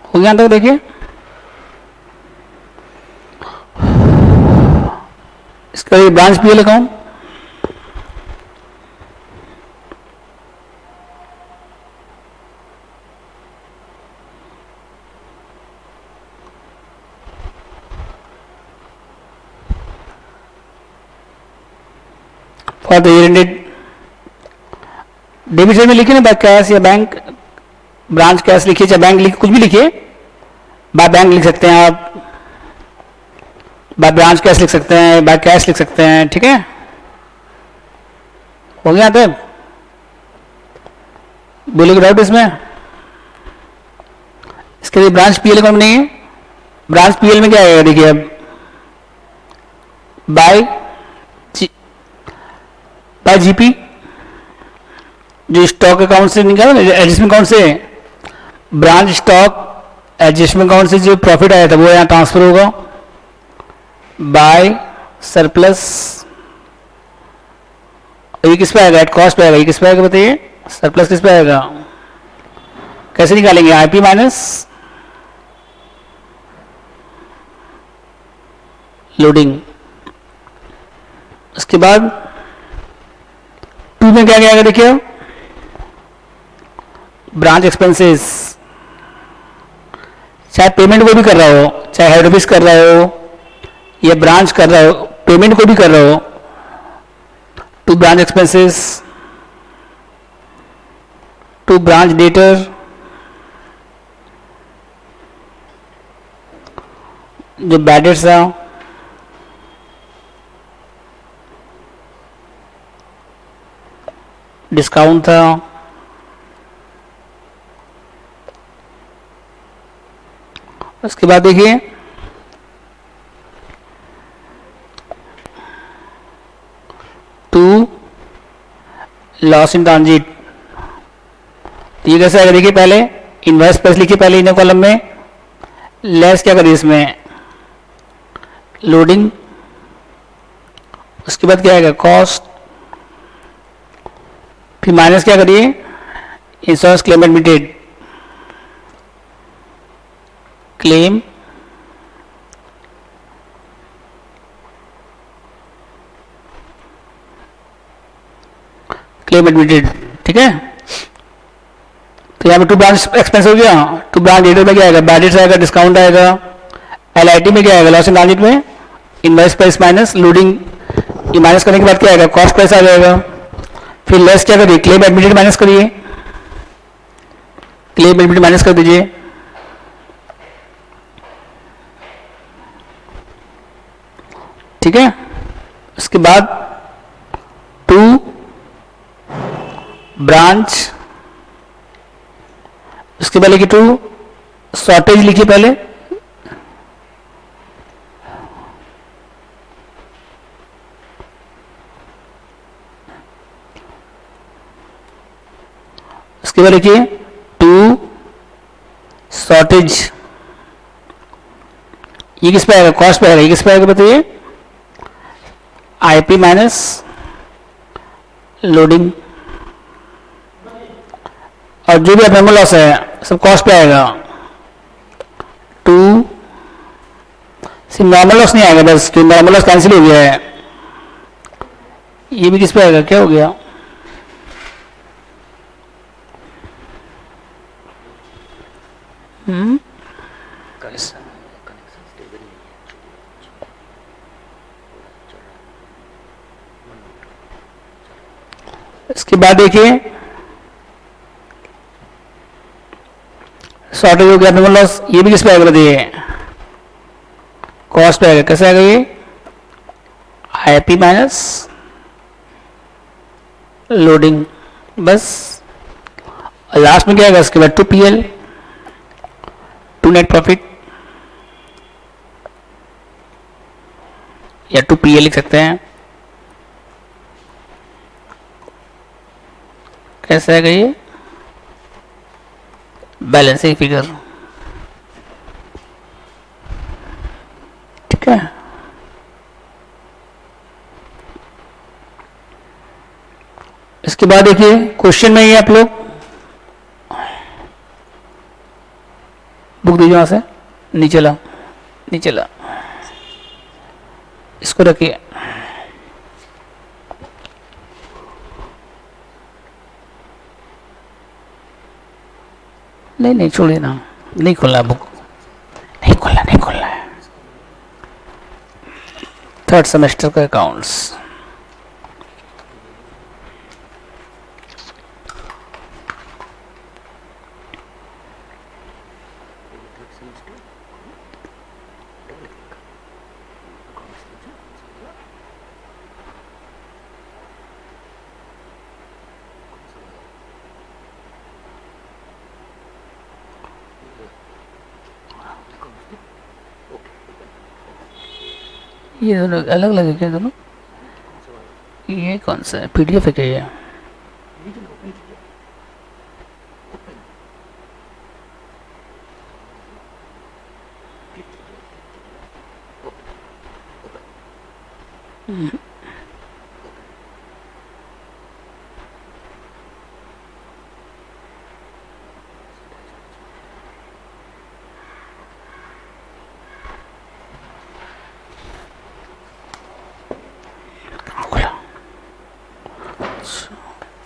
हो गया तक? देखिए इसका ये branch PL account, for the year ended, debit side में लिखिए ना बाय कैश या बैंक, ब्रांच कैश लिखिए चाहे बैंक लिखिए, कुछ भी लिखिए, बाय बैंक लिख सकते हैं आप, बाय ब्रांच कैश लिख सकते हैं, बाय कैश लिख सकते हैं, ठीक है। हो गया तब? बोलिए डाउट इसमें? इसके लिए ब्रांच पीएल अकाउंट नहीं है, ब्रांच पीएल में क्या आएगा, देखिए अब बाय जीपी, जो स्टॉक अकाउंट से निकाला, एडजस्टमेंट अकाउंट से, ब्रांच स्टॉक एडजस्टमेंट अकाउंट से जो प्रॉफिट आया था वो यहाँ ट्रांसफर होगा, बाय सरप्लस, ये किस पे आएगा, एट कॉस्ट पे आएगा, ये किस पे आएगा बताइए, सरप्लस किस पे आएगा, कैसे निकालेंगे, आईपी माइनस लोडिंग। उसके बाद टू में क्या आएगा, देखिए ब्रांच एक्सपेंसेस, चाहे पेमेंट को भी कर रहा हो, चाहे हेड ऑफिस कर रहा हो या ब्रांच कर रहा हो, पेमेंट को भी कर रहा हो, to branch expenses, to branch debtor, जो बैड डेट्स था, डिस्काउंट था, उसके बाद देखिए टू लॉस इन ट्रांजिट, ये कैसे आएगा, देखिए पहले इनवॉइस प्राइस लिखिए पहले इन कॉलम में, लेस क्या करिए इसमें लोडिंग, उसके बाद क्या आएगा कॉस्ट, फिर माइनस क्या करिए insurance claim admitted, claim admitted, ठीक है। तो यहाँ पे टू ब्रांच एक्सपेंस हो गया, टू ब्रांच डेटर में क्या आएगा, बैड डेट्स आएगा, डिस्काउंट आएगा, एलआईटी में क्या आएगा, लॉस इन ट्रांजिट में इनवॉइस प्राइस माइनस लोडिंग, ये माइनस करने के बाद क्या आएगा कॉस्ट प्राइस आ जाएगा, फिर लेस क्या करिए क्लेम एडमिटेड माइनस करिए, क्लेम एडमिटेड माइनस कर दीजिए, ठीक है। उसके बाद टू ब्रांच, उसके पहले की टू शॉर्टेज लिखिए पहले, उसके बाद लिखिए टू शॉर्टेज, ये किस पे आएगा कॉस्ट पे आएगा, ये किस पे आएगा बताइए आईपी माइनस लोडिंग, और जो भी अपना लॉस है सब कॉस्ट पे आएगा, टू, सिर्फ नॉर्मल लॉस नहीं आएगा बस, क्योंकि नॉर्मल लॉस कैंसिल हो गया है। ये भी किस पे आएगा, क्या हो गया, इसके बाद देखिए शॉर्टेज हो गया, एबनॉर्मल लॉस, ये भी किस पे आएगा बताइए, कॉस्ट पे आएगा। कैसे आएगा ये, आईपी माइनस लोडिंग, बस। लास्ट में क्या आएगा इसके बाद, to PL, to net profit, या टू पीएल लिख सकते हैं। कैसे आएगा ये, बैलेंसिंग फिगर, ठीक है। इसके बाद देखिए क्वेश्चन में ही आप लोग बुक दीजिए, वहां से नीचे ला, नीचे ला, इसको रखिए। नहीं नहीं छोड़िए ना, नहीं खोलना बुक, नहीं खोलना, नहीं खोलना है। थर्ड सेमेस्टर का अकाउंट्स, ये दोनों अलग अलग है क्या दोनों, ये कौन सा है, पीडीएफ है क्या ये,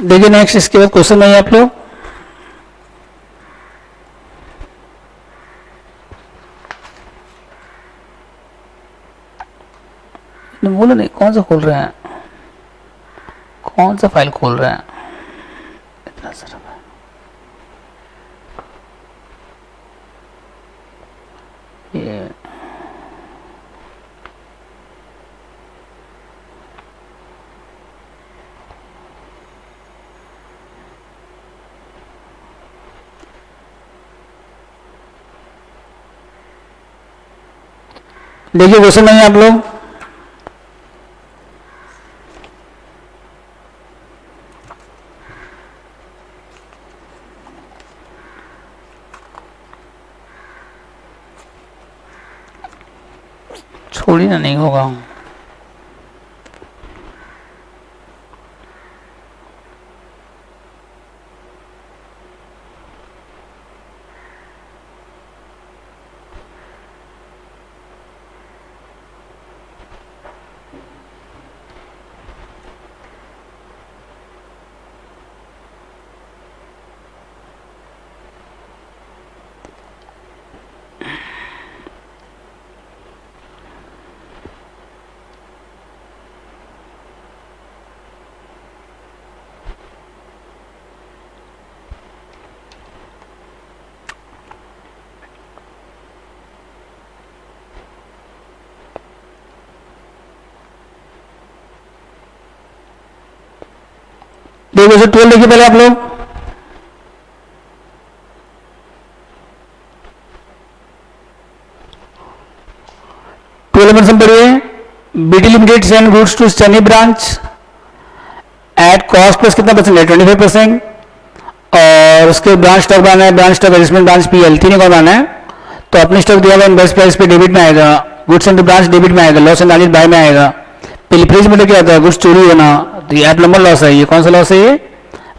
देखिए नेक्स्ट, इसके बाद क्वेश्चन नहीं है आप लोग, बोलो नहीं कौन सा खोल रहे हैं, कौन सा फाइल खोल रहे हैं, इतना सारा ये देखिए क्वेश्चन नहीं है आप लोग, छोड़िए ना, नहीं होगा। देखिए 12 देखिए पहले आप लोग, सम पढ़िए, BT limited send goods to Chennai branch at cost plus कितना परसेंट है, 25%, और उसके ब्रांच स्टॉक बनाना है, branch stock adjustment, branch PL, तीनों को बनाना है। तो अपने स्टॉक दिया हुआ इनवॉइस प्राइस पे डेबिट में आएगा, गुड्स एंड ब्रांच डेबिट में आएगा, लॉस एंड बाय में आएगा। पिलफरेज मतलब क्या होता है, गुड्स चोरी होना, तो ये एबनॉर्मल लॉस है। ये कौन सा लॉस है, ये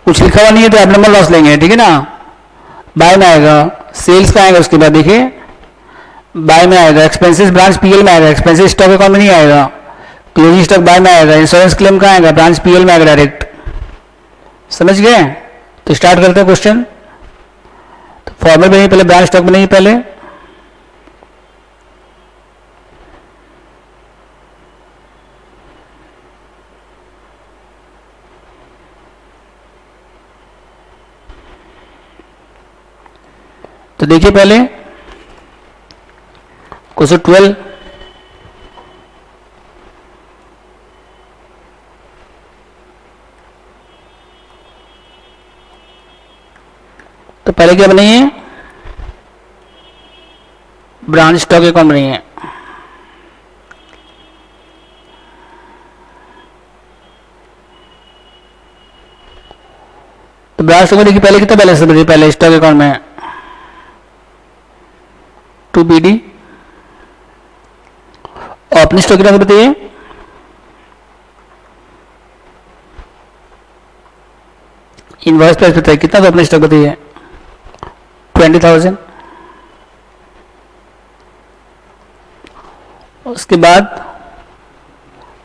कुछ लिखा हुआ नहीं है तो एबनॉर्मल लॉस लेंगे, ठीक है ना। बाय में आएगा, सेल्स का आएगा, उसके बाद देखिए बाय में आएगा, एक्सपेंसेस ब्रांच पीएल में आएगा, एक्सपेंसेस स्टॉक अकाउंट में नहीं आएगा, क्लोजिंग स्टॉक बाय में आएगा, इंश्योरेंस क्लेम कहाँ आएगा, ब्रांच पीएल में आएगा डायरेक्ट। समझ गए? तो स्टार्ट करते हैं क्वेश्चन। तो फॉर्मेट में नहीं, पहले ब्रांच स्टॉक में नहीं, पहले तो देखिए पहले क्वेश्चन 12, तो पहले क्या बनाइए, ब्रांच स्टॉक अकाउंट बनाइए। तो ब्रांच स्टॉक में देखिए पहले कितना बैलेंस है, पहले स्टॉक अकाउंट में 2 BD, और अपनी स्टॉक कितना बताइए, इनवॉइस प्राइस बताइए कितना, तो अपने स्टॉक बताइए 20,000। उसके बाद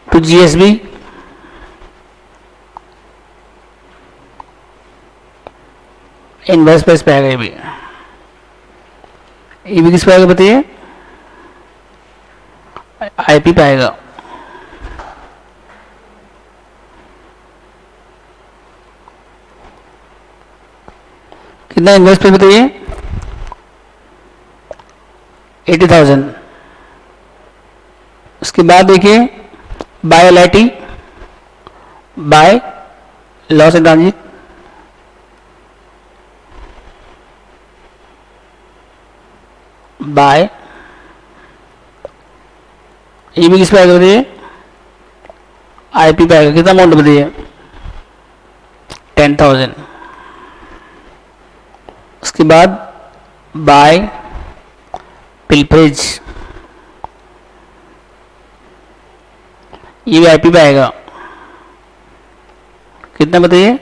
टू GSB, इनवॉइस प्राइस पे आएगा, ये भी किस पे आएगा बताइए, IP पे आएगा। कितना इन्वेस्ट पे बताइए, 80,000। उसके बाद देखिए by LIT, by loss and transit, by, ये भी किस पे आएगा बताइए, IP पे आएगा। कितना अमाउंट बताइए, 10,000। उसके बाद बाय पिलफरेज, ये भी IP पे आएगा। कितना बताइए,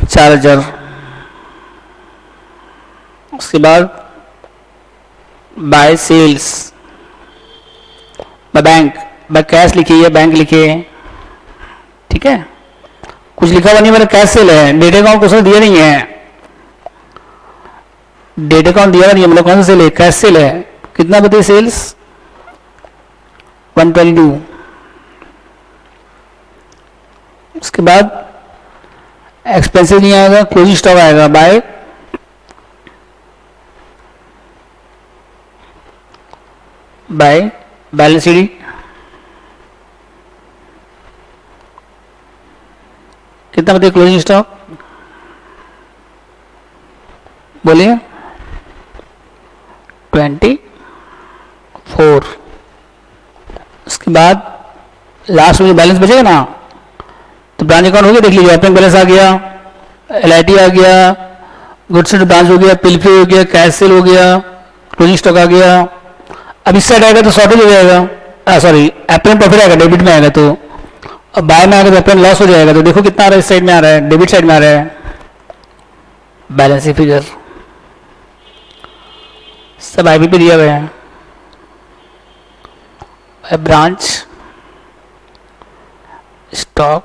4,000। उसके बाद by sales, by bank, by cash लिखिए या बैंक लिखिए, ठीक है, कुछ लिखा हुआ नहीं, मेरा कैश सेल है, डेटा अकाउंट कुछ दिया नहीं है, डेटा अकाउंट दिया नहीं है, मतलब कौन सा सेल है, कैश सेल है। कितना बताइए सेल्स, 122। उसके बाद एक्सपेंसेस नहीं आएगा, क्लोजिंग स्टॉक आएगा, बाय बैलेंस शीट, कितना बताइए क्लोजिंग स्टॉक, बोलिए 24। उसके बाद लास्ट में जो बैलेंस बचेगा ना, तो ब्रांच अकाउंट हो गया, देख लीजिए, ओपनिंग बैलेंस आ गया, LIT आ गया, गुड्स एंड ब्रांच हो गया, पिलफी हो गया, कैश सेल हो गया, क्लोजिंग स्टॉक आ गया। अब इस साइड आएगा तो शॉर्टेज हो जाएगा, सॉरी एप्रेंट प्रॉफिट आएगा, डेबिट में आएगा, तो अब बाय में आएगा तो एप्रेंट लॉस हो जाएगा। तो देखो कितना आ रहा है, इस साइड में आ रहा है, डेबिट साइड में आ रहा है, बैलेंस फिगर सब IP पे दिया हुआ है। ब्रांच स्टॉक,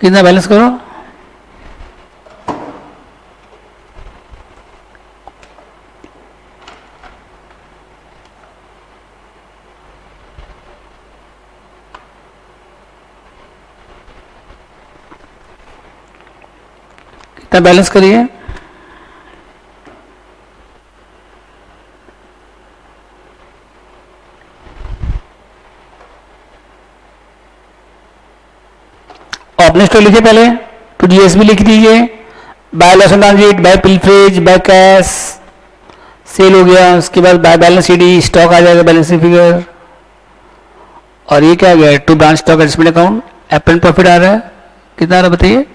कितना बैलेंस करो, कितना बैलेंस करिए, ओपनिंग स्टॉक लिखिए पहले, तो GSB लिख दीजिए, by loss and transit, by pilferage, by cash sale हो गया। उसके बाद बाय बैलेंस शीट, स्टॉक आ जाएगा, बैलेंस फिगर, और ये क्या आ गया, to branch stock adjustment account, apparent profit आ रहा है, कितना आ रहा है बताइए,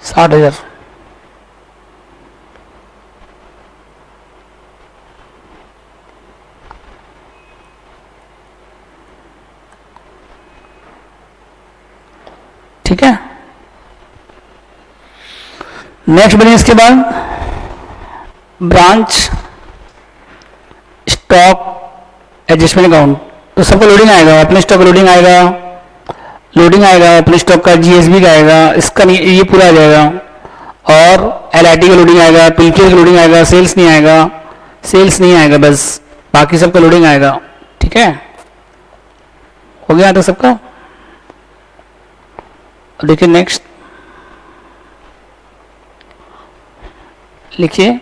60,000। ठीक है, नेक्स्ट बने इसके बाद ब्रांच स्टॉक एडजस्टमेंट अकाउंट। तो सबका लोडिंग आएगा, अपने स्टॉक लोडिंग आएगा, अपने स्टॉक का जीएसबी का आएगा, इसका नहीं, ये पूरा आ जाएगा। और एलआईटी का लोडिंग आएगा, पीके का लोडिंग आएगा, सेल्स नहीं आएगा बस, बाकी सबका लोडिंग आएगा। ठीक है, हो गया तो सबका। देखिए नेक्स्ट लिखिए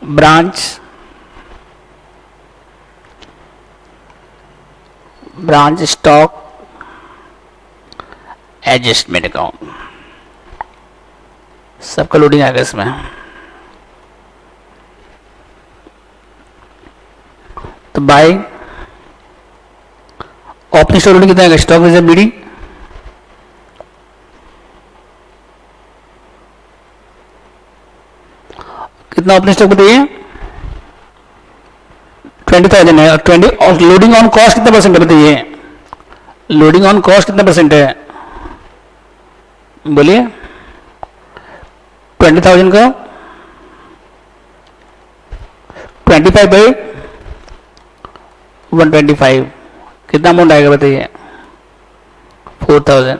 ब्रांच स्टॉक एडजस्टमेंट अकाउंट, सबका लोडिंग आएगा इसमें। तो बाय ओपनिंग स्टॉक लोडिंग कितना आएगा, स्टॉक रिजर्व बीडी कितना, ओपनिंग स्टॉक बताइए 20,000 है। 20 और लोडिंग ऑन कॉस्ट कितना परसेंट है बताइए, लोडिंग ऑन कॉस्ट कितना परसेंट है बोलिए। 20,000 का 25/125 कितना अमाउंट आएगा बताइए, 4,000।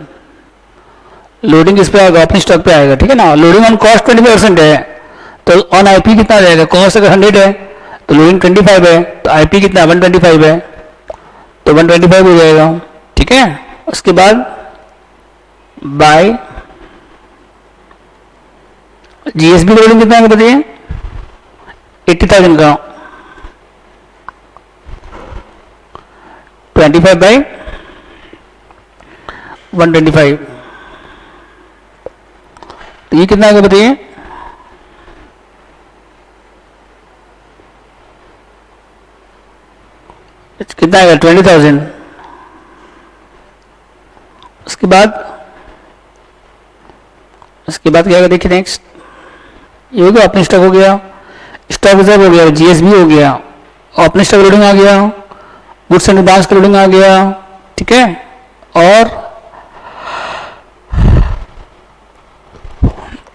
लोडिंग किस पे आएगा, ओपनिंग स्टॉक पे आएगा। ठीक है ना, लोडिंग ऑन कॉस्ट 25% है, तो ऑन आईपी कितना आ जाएगा, कॉस्ट अगर 100 है तो लोडिंग 25 है, तो आईपी कितना 125 है, तो 125 हो जाएगा। ठीक है, उसके बाद बाय जीएसबी का लोडिंग कितना है बताइए, 80,000 का 25/125, तो ये कितना आएगा बताइए, कितना आएगा 20,000। उसके बाद क्या आएगा देखिए नेक्स्ट, ये हो गया अपने स्टॉक हो गया, स्टॉक रिजर्व हो गया, जीएसबी हो गया, अपने स्टॉक लोडिंग आ गया, गुड्स एंड एडवांस का लोडिंग आ गया। ठीक है, और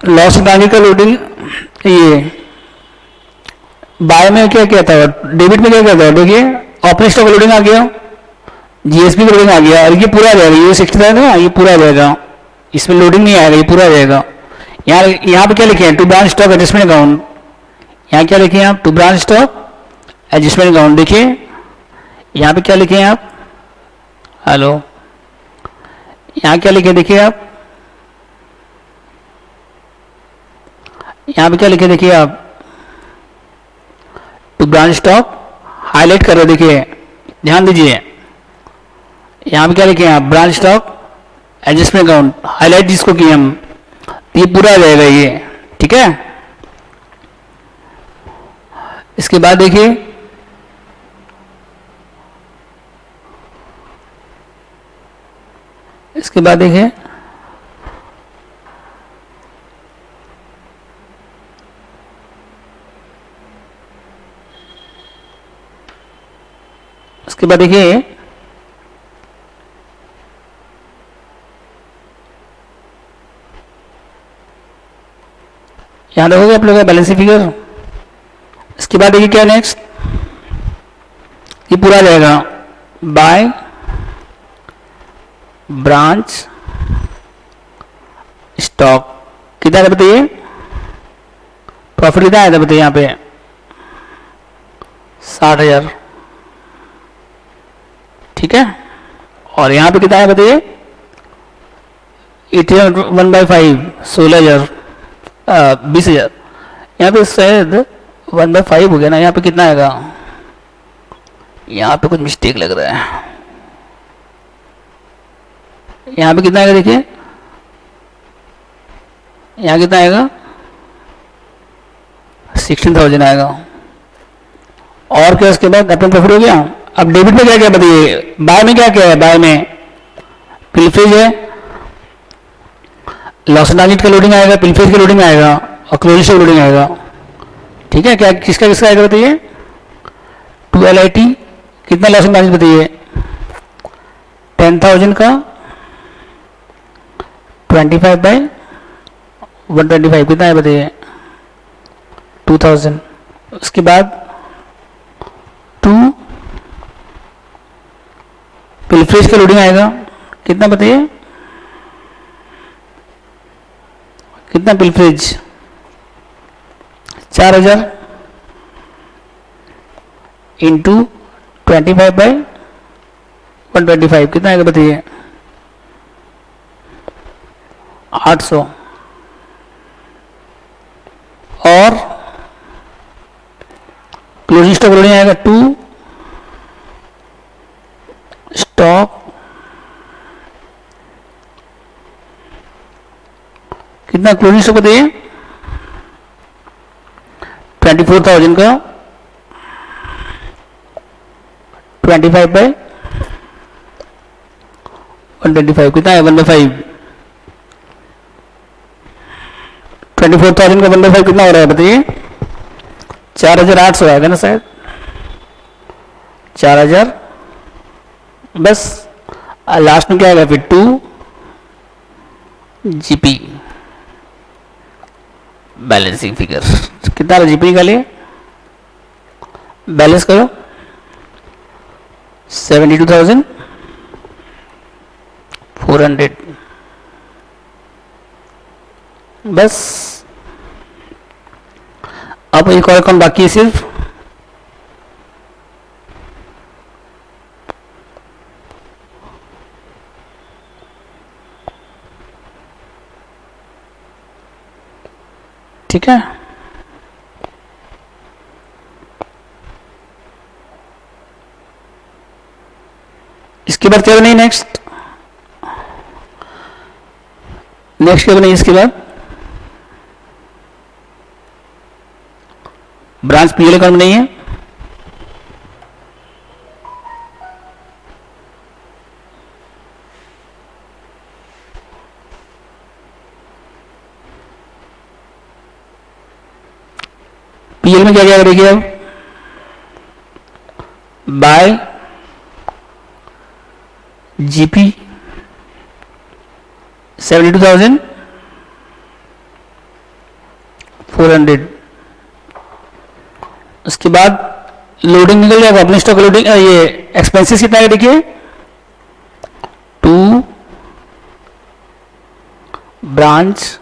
लॉस एंड का लोडिंग, ये बाय में क्या क्या था, डेबिट में क्या क्या था देखिए, अपने स्टॉक लोडिंग आ गया, जीएसबी का लोडिंग आ गया, और ये पूरा आ जाएगा, ये 60 था ना, ये पूरा आ जाएगा, इसमें लोडिंग नहीं आएगा, ये पूरा आ जाएगा। यहाँ पे क्या लिखे हैं, to branch stock adjustment account, यहाँ क्या लिखे हैं आप, to branch stock adjustment account. देखिए यहाँ पे क्या लिखे हैं आप, हेलो, यहाँ क्या लिखे देखिए आप, यहाँ पे क्या लिखे देखिए आप, टू ब्रांच स्टॉक हाईलाइट कर रहे हो, देखिए ध्यान दीजिए, यहाँ पे क्या लिखे हैं आप, branch stock adjustment account, highlight जिसको किए हम, ये पूरा आ जाएगा ये। ठीक है, इसके बाद देखिए इसके बाद देखिए इसके बाद देखिए यहाँ देखोगे आप लोग का बैलेंस फिगर। इसके बाद देखिए क्या नेक्स्ट, ये पूरा आ जाएगा बाय ब्रांच स्टॉक, कितना है बताइए, प्रॉफिट कितना आया था बताइए यहाँ पे 60,000। ठीक है, और यहाँ पे कितना है बताइए 81/5 16,000 20,000। यहाँ पे शायद 1/5 हो गया ना, यहाँ पे कितना आएगा, यहाँ पे कुछ मिस्टेक लग रहा है, यहाँ पे कितना आएगा देखिए, यहाँ कितना आएगा 16,000 आएगा। और क्या उसके बाद अपना प्रॉफिट हो गया। अब डेबिट में क्या क्या बताइए, बाय में क्या क्या है, बाय में पिलफेज है, लॉस एंड ट्रांजिट का लोडिंग आएगा, पिलफेज का लोडिंग आएगा और क्लोजिंग स्टॉक लोडिंग आएगा। ठीक है, क्या किसका किसका आएगा बताइए? 2 LIT कितना लॉस एंड ट्रांजिट बताइए? 10,000 का 25/125 कितना है बताइए? 2000। उसके बाद 2 पिलफ्रेज का लोडिंग आएगा, कितना बताइए? कितना पिलफ्रेज? 4000 इंटू 25/125 कितना आएगा बताइए? 800। और क्लोजिंग स्टॉक लोडिंग आएगा 2 स्टॉक कितना क्लोजिंग स्टॉक बताइए? 24,000 का 25/125 कितना है? 1/5। 24,000 का 1/5 कितना हो रहा है बताइए? 4,800 आएगा ना शायद, 4,000। बस लास्ट में क्या आएगा फिर? 2 GP बैलेंसिंग फिगर कितना GP निकालिए, बैलेंस करो। 72,400। बस अब एक और अकाउंट बाकी है सिर्फ, ठीक है। इसके बाद क्या बनेगी? नेक्स्ट क्या बनेगी इसके बाद? ब्रांच PL अकाउंट नहीं है, PL में क्या क्या करेगी अब? By GP 72,400। उसके बाद लोडिंग निकल जाएगा, अपने स्टॉक लोडिंग, ये एक्सपेंसेस कितना है देखिए? 2 ब्रांच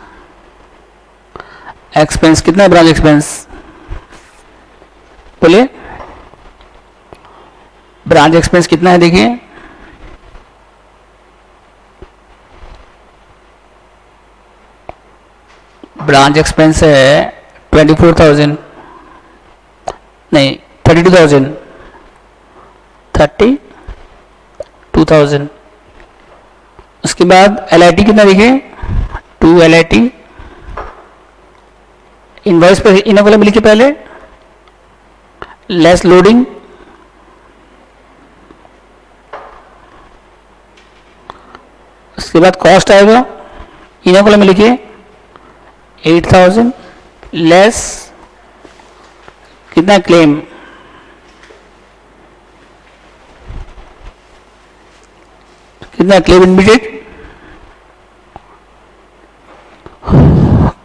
एक्सपेंस कितना है? ब्रांच एक्सपेंस बोलिए, ब्रांच एक्सपेंस कितना है देखिए? ब्रांच एक्सपेंस है 24,000 नहीं 32,000 32,000। उसके बाद LIT कितना देखिए? 2 LIT इनवॉइस पर इन्हें वाला मिल के पहले लेस लोडिंग, उसके बाद कॉस्ट आएगा इन्हें वाला मिल के 8,000 लेस कितना? क्लेम कितना? क्लेम एडमिटेड,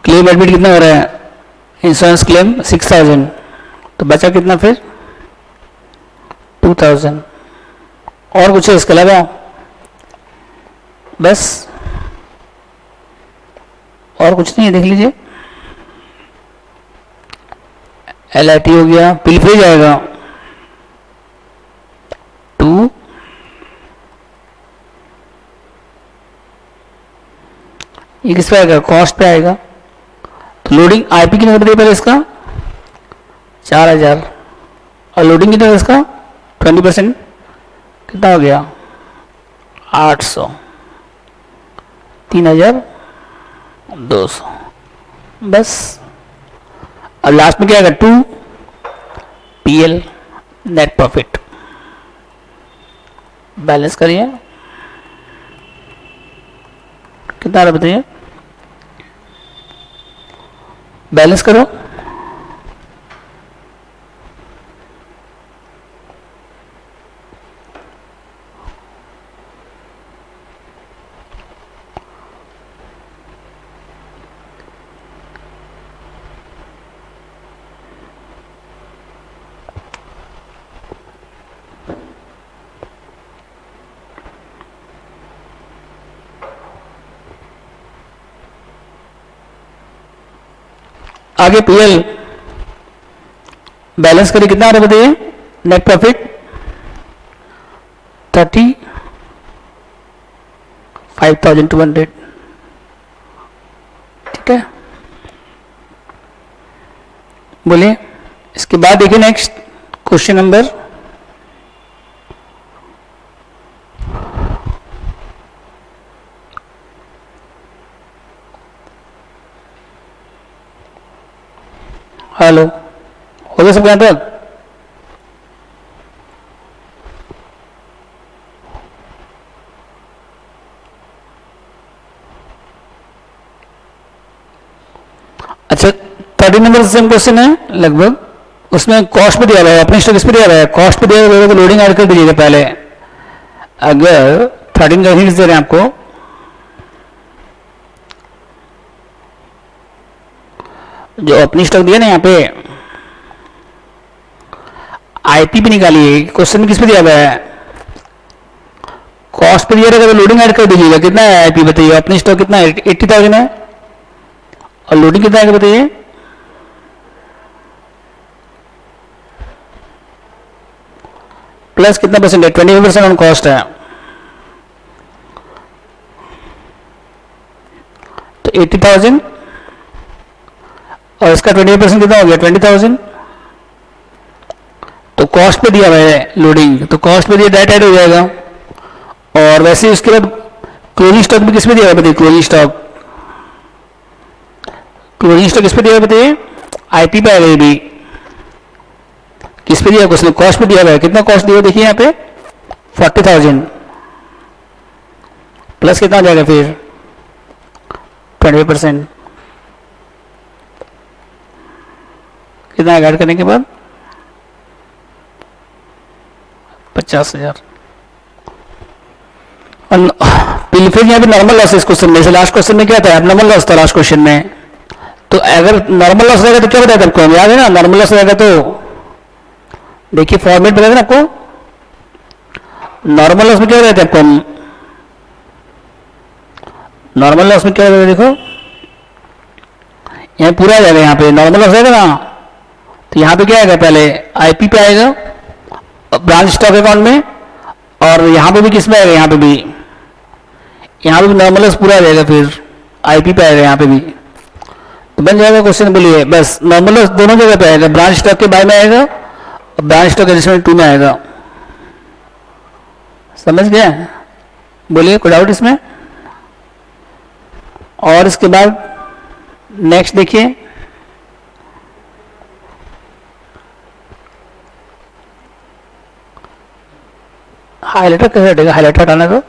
क्लेम एडमिट कितना हो रहा है? इंश्योरेंस क्लेम 6,000, तो बचा कितना फिर? 2,000। और कुछ है इसके अलावा? बस और कुछ नहीं है, देख लीजिए। LIT हो गया, पिलफेज आएगा 2, ये किस पे आएगा? कॉस्ट पे आएगा। तो लोडिंग IP कितना बताइए पहले इसका? 4,000 और लोडिंग कितना है इसका? 20% कितना हो गया? 800, 3,200। बस अब लास्ट में क्या आएगा? 2 PL नेट प्रॉफिट, बैलेंस करिए कितना आ रहा बताइए? बैलेंस करो। आगे पीएल बैलेंस करिए, कितना आ रहा है बताइए? नेट प्रॉफिट 35,200, ठीक है। बोलिए, इसके बाद देखिए नेक्स्ट क्वेश्चन नंबर हेलो, हो गया सब यहाँ तक? अच्छा, 30 नंबर सेम क्वेश्चन है लगभग, उसमें कॉस्ट पे दिया हुआ है, अपने स्टॉक इस पे दिया हुआ है, कॉस्ट पे दिया हुआ है तो लोडिंग ऐड कर दीजिएगा पहले। अगर 13 का हिंट्स दे रहे हैं आपको, जो अपनी स्टॉक दिया ना यहाँ पे, आईपी पे निकालिए। क्वेश्चन किस पे दिया हुआ है? कॉस्ट पे दिया रहेगा तो लोडिंग ऐड कर दीजिएगा। कितना है आईपी बताइए? अपनी स्टॉक कितना है? 80,000 है, और लोडिंग कितना है बताइए? प्लस कितना परसेंट है? 25% ऑन कॉस्ट है, तो 80,000 और इसका 25% कितना हो गया? 20,000। तो कॉस्ट पे दिया हुआ है लोडिंग, तो कॉस्ट पे दिया डायरेक्ट ऐड हो जाएगा। और वैसे उसके बाद क्लोजिंग स्टॉक भी किस पे दिया हुआ बताइए? क्लोजिंग स्टॉक, क्लोजिंग स्टॉक किस पे दिया हुआ बताइए? आईपी पे आएगा ये भी। किस पे दिया? उसने कॉस्ट पे दिया हुआ है। कितना कॉस्ट दिया देखिए यहाँ पे? 40,000 प्लस कितना आ जाएगा फिर? 20%। कितना ऐड करने के बाद? 50,000। फिर यहाँ पे नॉर्मल लॉस है इस क्वेश्चन में से। लास्ट क्वेश्चन में क्या था? नॉर्मल लॉस था लास्ट क्वेश्चन में। तो अगर नॉर्मल लॉस रहेगा तो क्या बताया था आपको? याद है ना? नॉर्मल लॉस रहेगा तो देखिए फॉर्मेट बताया था ना आपको। नॉर्मल लॉस में क्या रहता है आपको? नॉर्मल लॉस में क्या रहता है देखो, यहाँ पूरा आ जाएगा। यहाँ पे नॉर्मल लॉस रहेगा ना, तो यहाँ पे क्या आएगा? पहले आईपी पे आएगा, ब्रांच स्टॉक अकाउंट में, और यहाँ पे भी किस में आएगा? यहाँ पे भी, यहाँ पे भी नॉर्मल लॉस पूरा आ जाएगा, फिर आईपी पे आएगा यहाँ पे भी, तो बन जाएगा क्वेश्चन। बोलिए, बस नॉर्मल लॉस दोनों जगह पे आएगा, ब्रांच स्टॉक के बाय में आएगा और ब्रांच स्टॉक एडजस्टमेंट 2 में आएगा। समझ गया? बोलिए, कोई डाउट इसमें? और इसके बाद नेक्स्ट देखिए, हाइलाइटर कैसे हटेगा? हाइलाइटर हटाना तो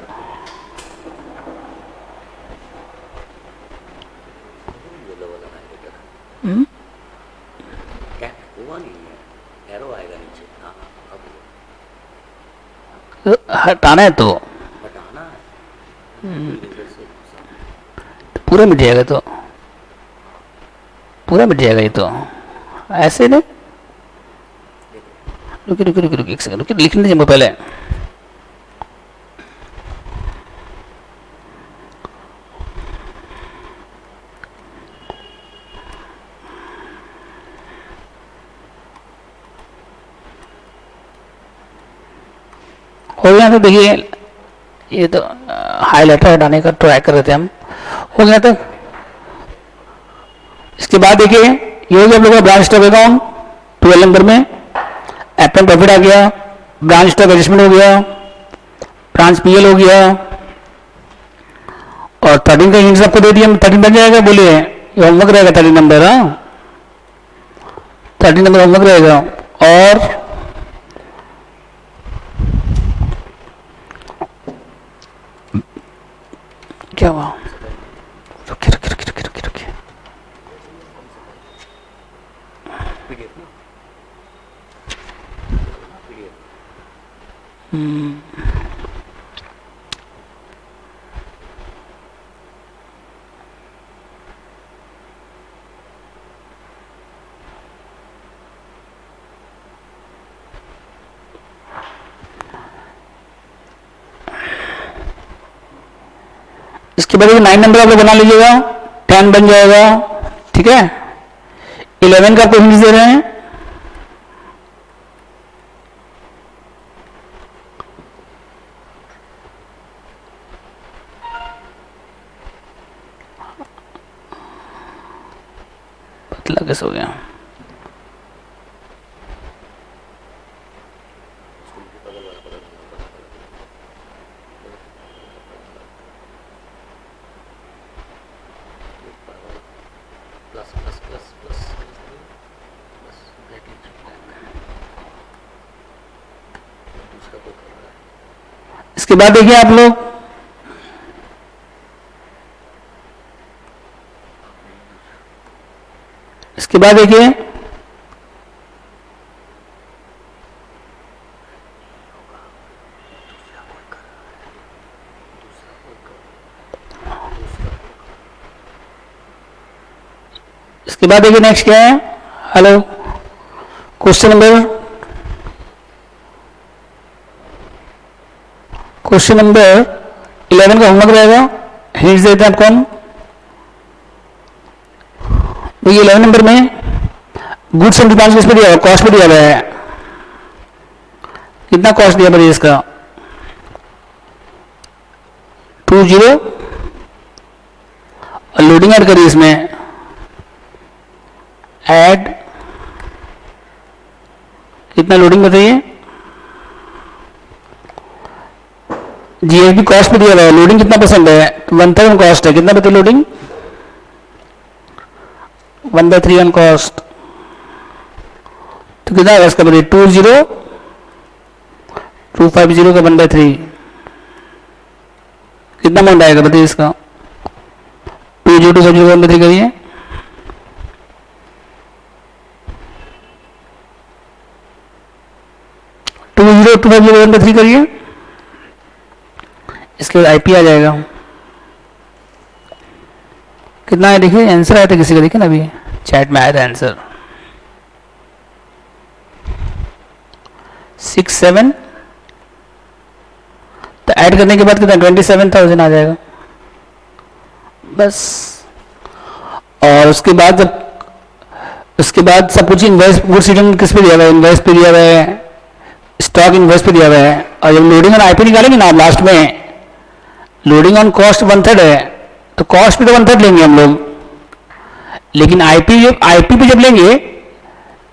हटाना है, तो पूरा मिट जाएगा, तो पूरा मिट जाएगा ये तो। ऐसे नहीं, रुकिए रुकिए रुकिए रुकिए एक सेकंड, रुकिए लिखने दीजिए मुझे पहले। हो गया तो देखिए, ये तो हाइलाइटर हटाने का ट्राई कर रहे थे हम। हो गया तो इसके बाद देखिए, ये हो गया हम लोग का ब्रांच स्टॉक अकाउंट 12 नंबर में। एप्पल प्रॉफिट आ गया, ब्रांच स्टॉक एडजस्टमेंट हो गया, ब्रांच पीएल हो गया, और 13 का हिंट्स आपको दे दिया। 13 बन जाएगा। बोलिए, ये होमवर्क रहेगा 13 नंबर। हाँ, 13 नंबर होमवर्क रहेगा। और क्या हुआ? रुकिए रुकिए रुकिए रुकिए रुकिए रुकिए, इसके बाद 9 नंबर आप लोग बना लीजिएगा, 10 बन जाएगा। ठीक है, 11 का आपको हिंट दे रहे हैं, पतला कैसे हो गया। इसके बाद देखिए आप लोग, इसके बाद देखिए इसके बाद देखिए नेक्स्ट क्या है। हेलो, क्वेश्चन नंबर 11 का होमवर्क रहेगा। हिंट्स देते हैं आपको। देखिए 11 नंबर में गुड्स एंड डिमांड्स किस पे दिया हुआ, कॉस्ट पे दिया हुआ है। कितना कॉस्ट दिया पड़ेगा इसका, 20, और लोडिंग ऐड करिए इसमें, ऐड कितना लोडिंग बताइए, जीएसबी कॉस्ट पे दिया हुआ है, लोडिंग कितना परसेंट है, 1/3 कॉस्ट है, कितना बताइए लोडिंग, 1/3 ऑन कॉस्ट, तो कितना है इसका बताइए, 20250 का 1/3 कितना अमाउंट आएगा बताइए इसका, 20250 का 1/3 करिए, करिए। इसके बाद आईपी आ जाएगा, कितना है देखिए, आंसर आया था किसी का, देखिए ना अभी चैट में आया था आंसर 67, तो ऐड करने के बाद कितना 27,000 आ जाएगा बस। और उसके बाद सब कुछ इन्वेस्ट, गुड्स रिटर्न किस पे दिया हुआ है, इन्वेस्ट पे दिया हुआ है, स्टॉक इन्वेस्ट पे दिया हुआ है। और जब लोडिंग ऑन आईपी निकालेंगे ना आप लास्ट में, लोडिंग ऑन कॉस्ट 1/3 है, तो कॉस्ट पे तो 1/3 लेंगे हम लोग, लेकिन आईपी पे जब लेंगे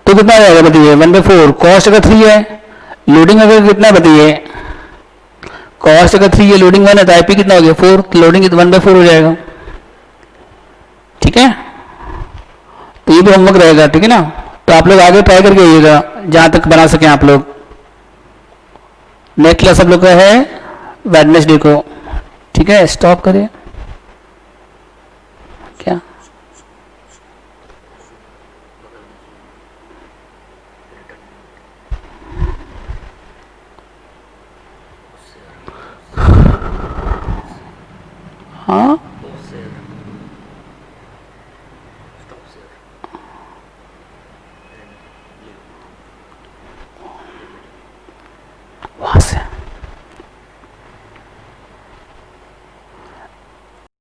तो कितना आ जाएगा बताइए, 1/4। कॉस्ट अगर 3 है, लोडिंग अगर कितना बताइए, कॉस्ट अगर 3 है, लोडिंग 1 है, तो आईपी कितना हो गया 4, तो लोडिंग 1/4 हो जाएगा। ठीक है, तो ये भी होमवर्क रहेगा। ठीक है ना, तो आप लोग आगे ट्राई करके आइएगा जहां तक बना सकें आप लोग। नेक्स्ट क्लास आप लोग का है वेडनेसडे को। ठीक है, स्टॉप करें।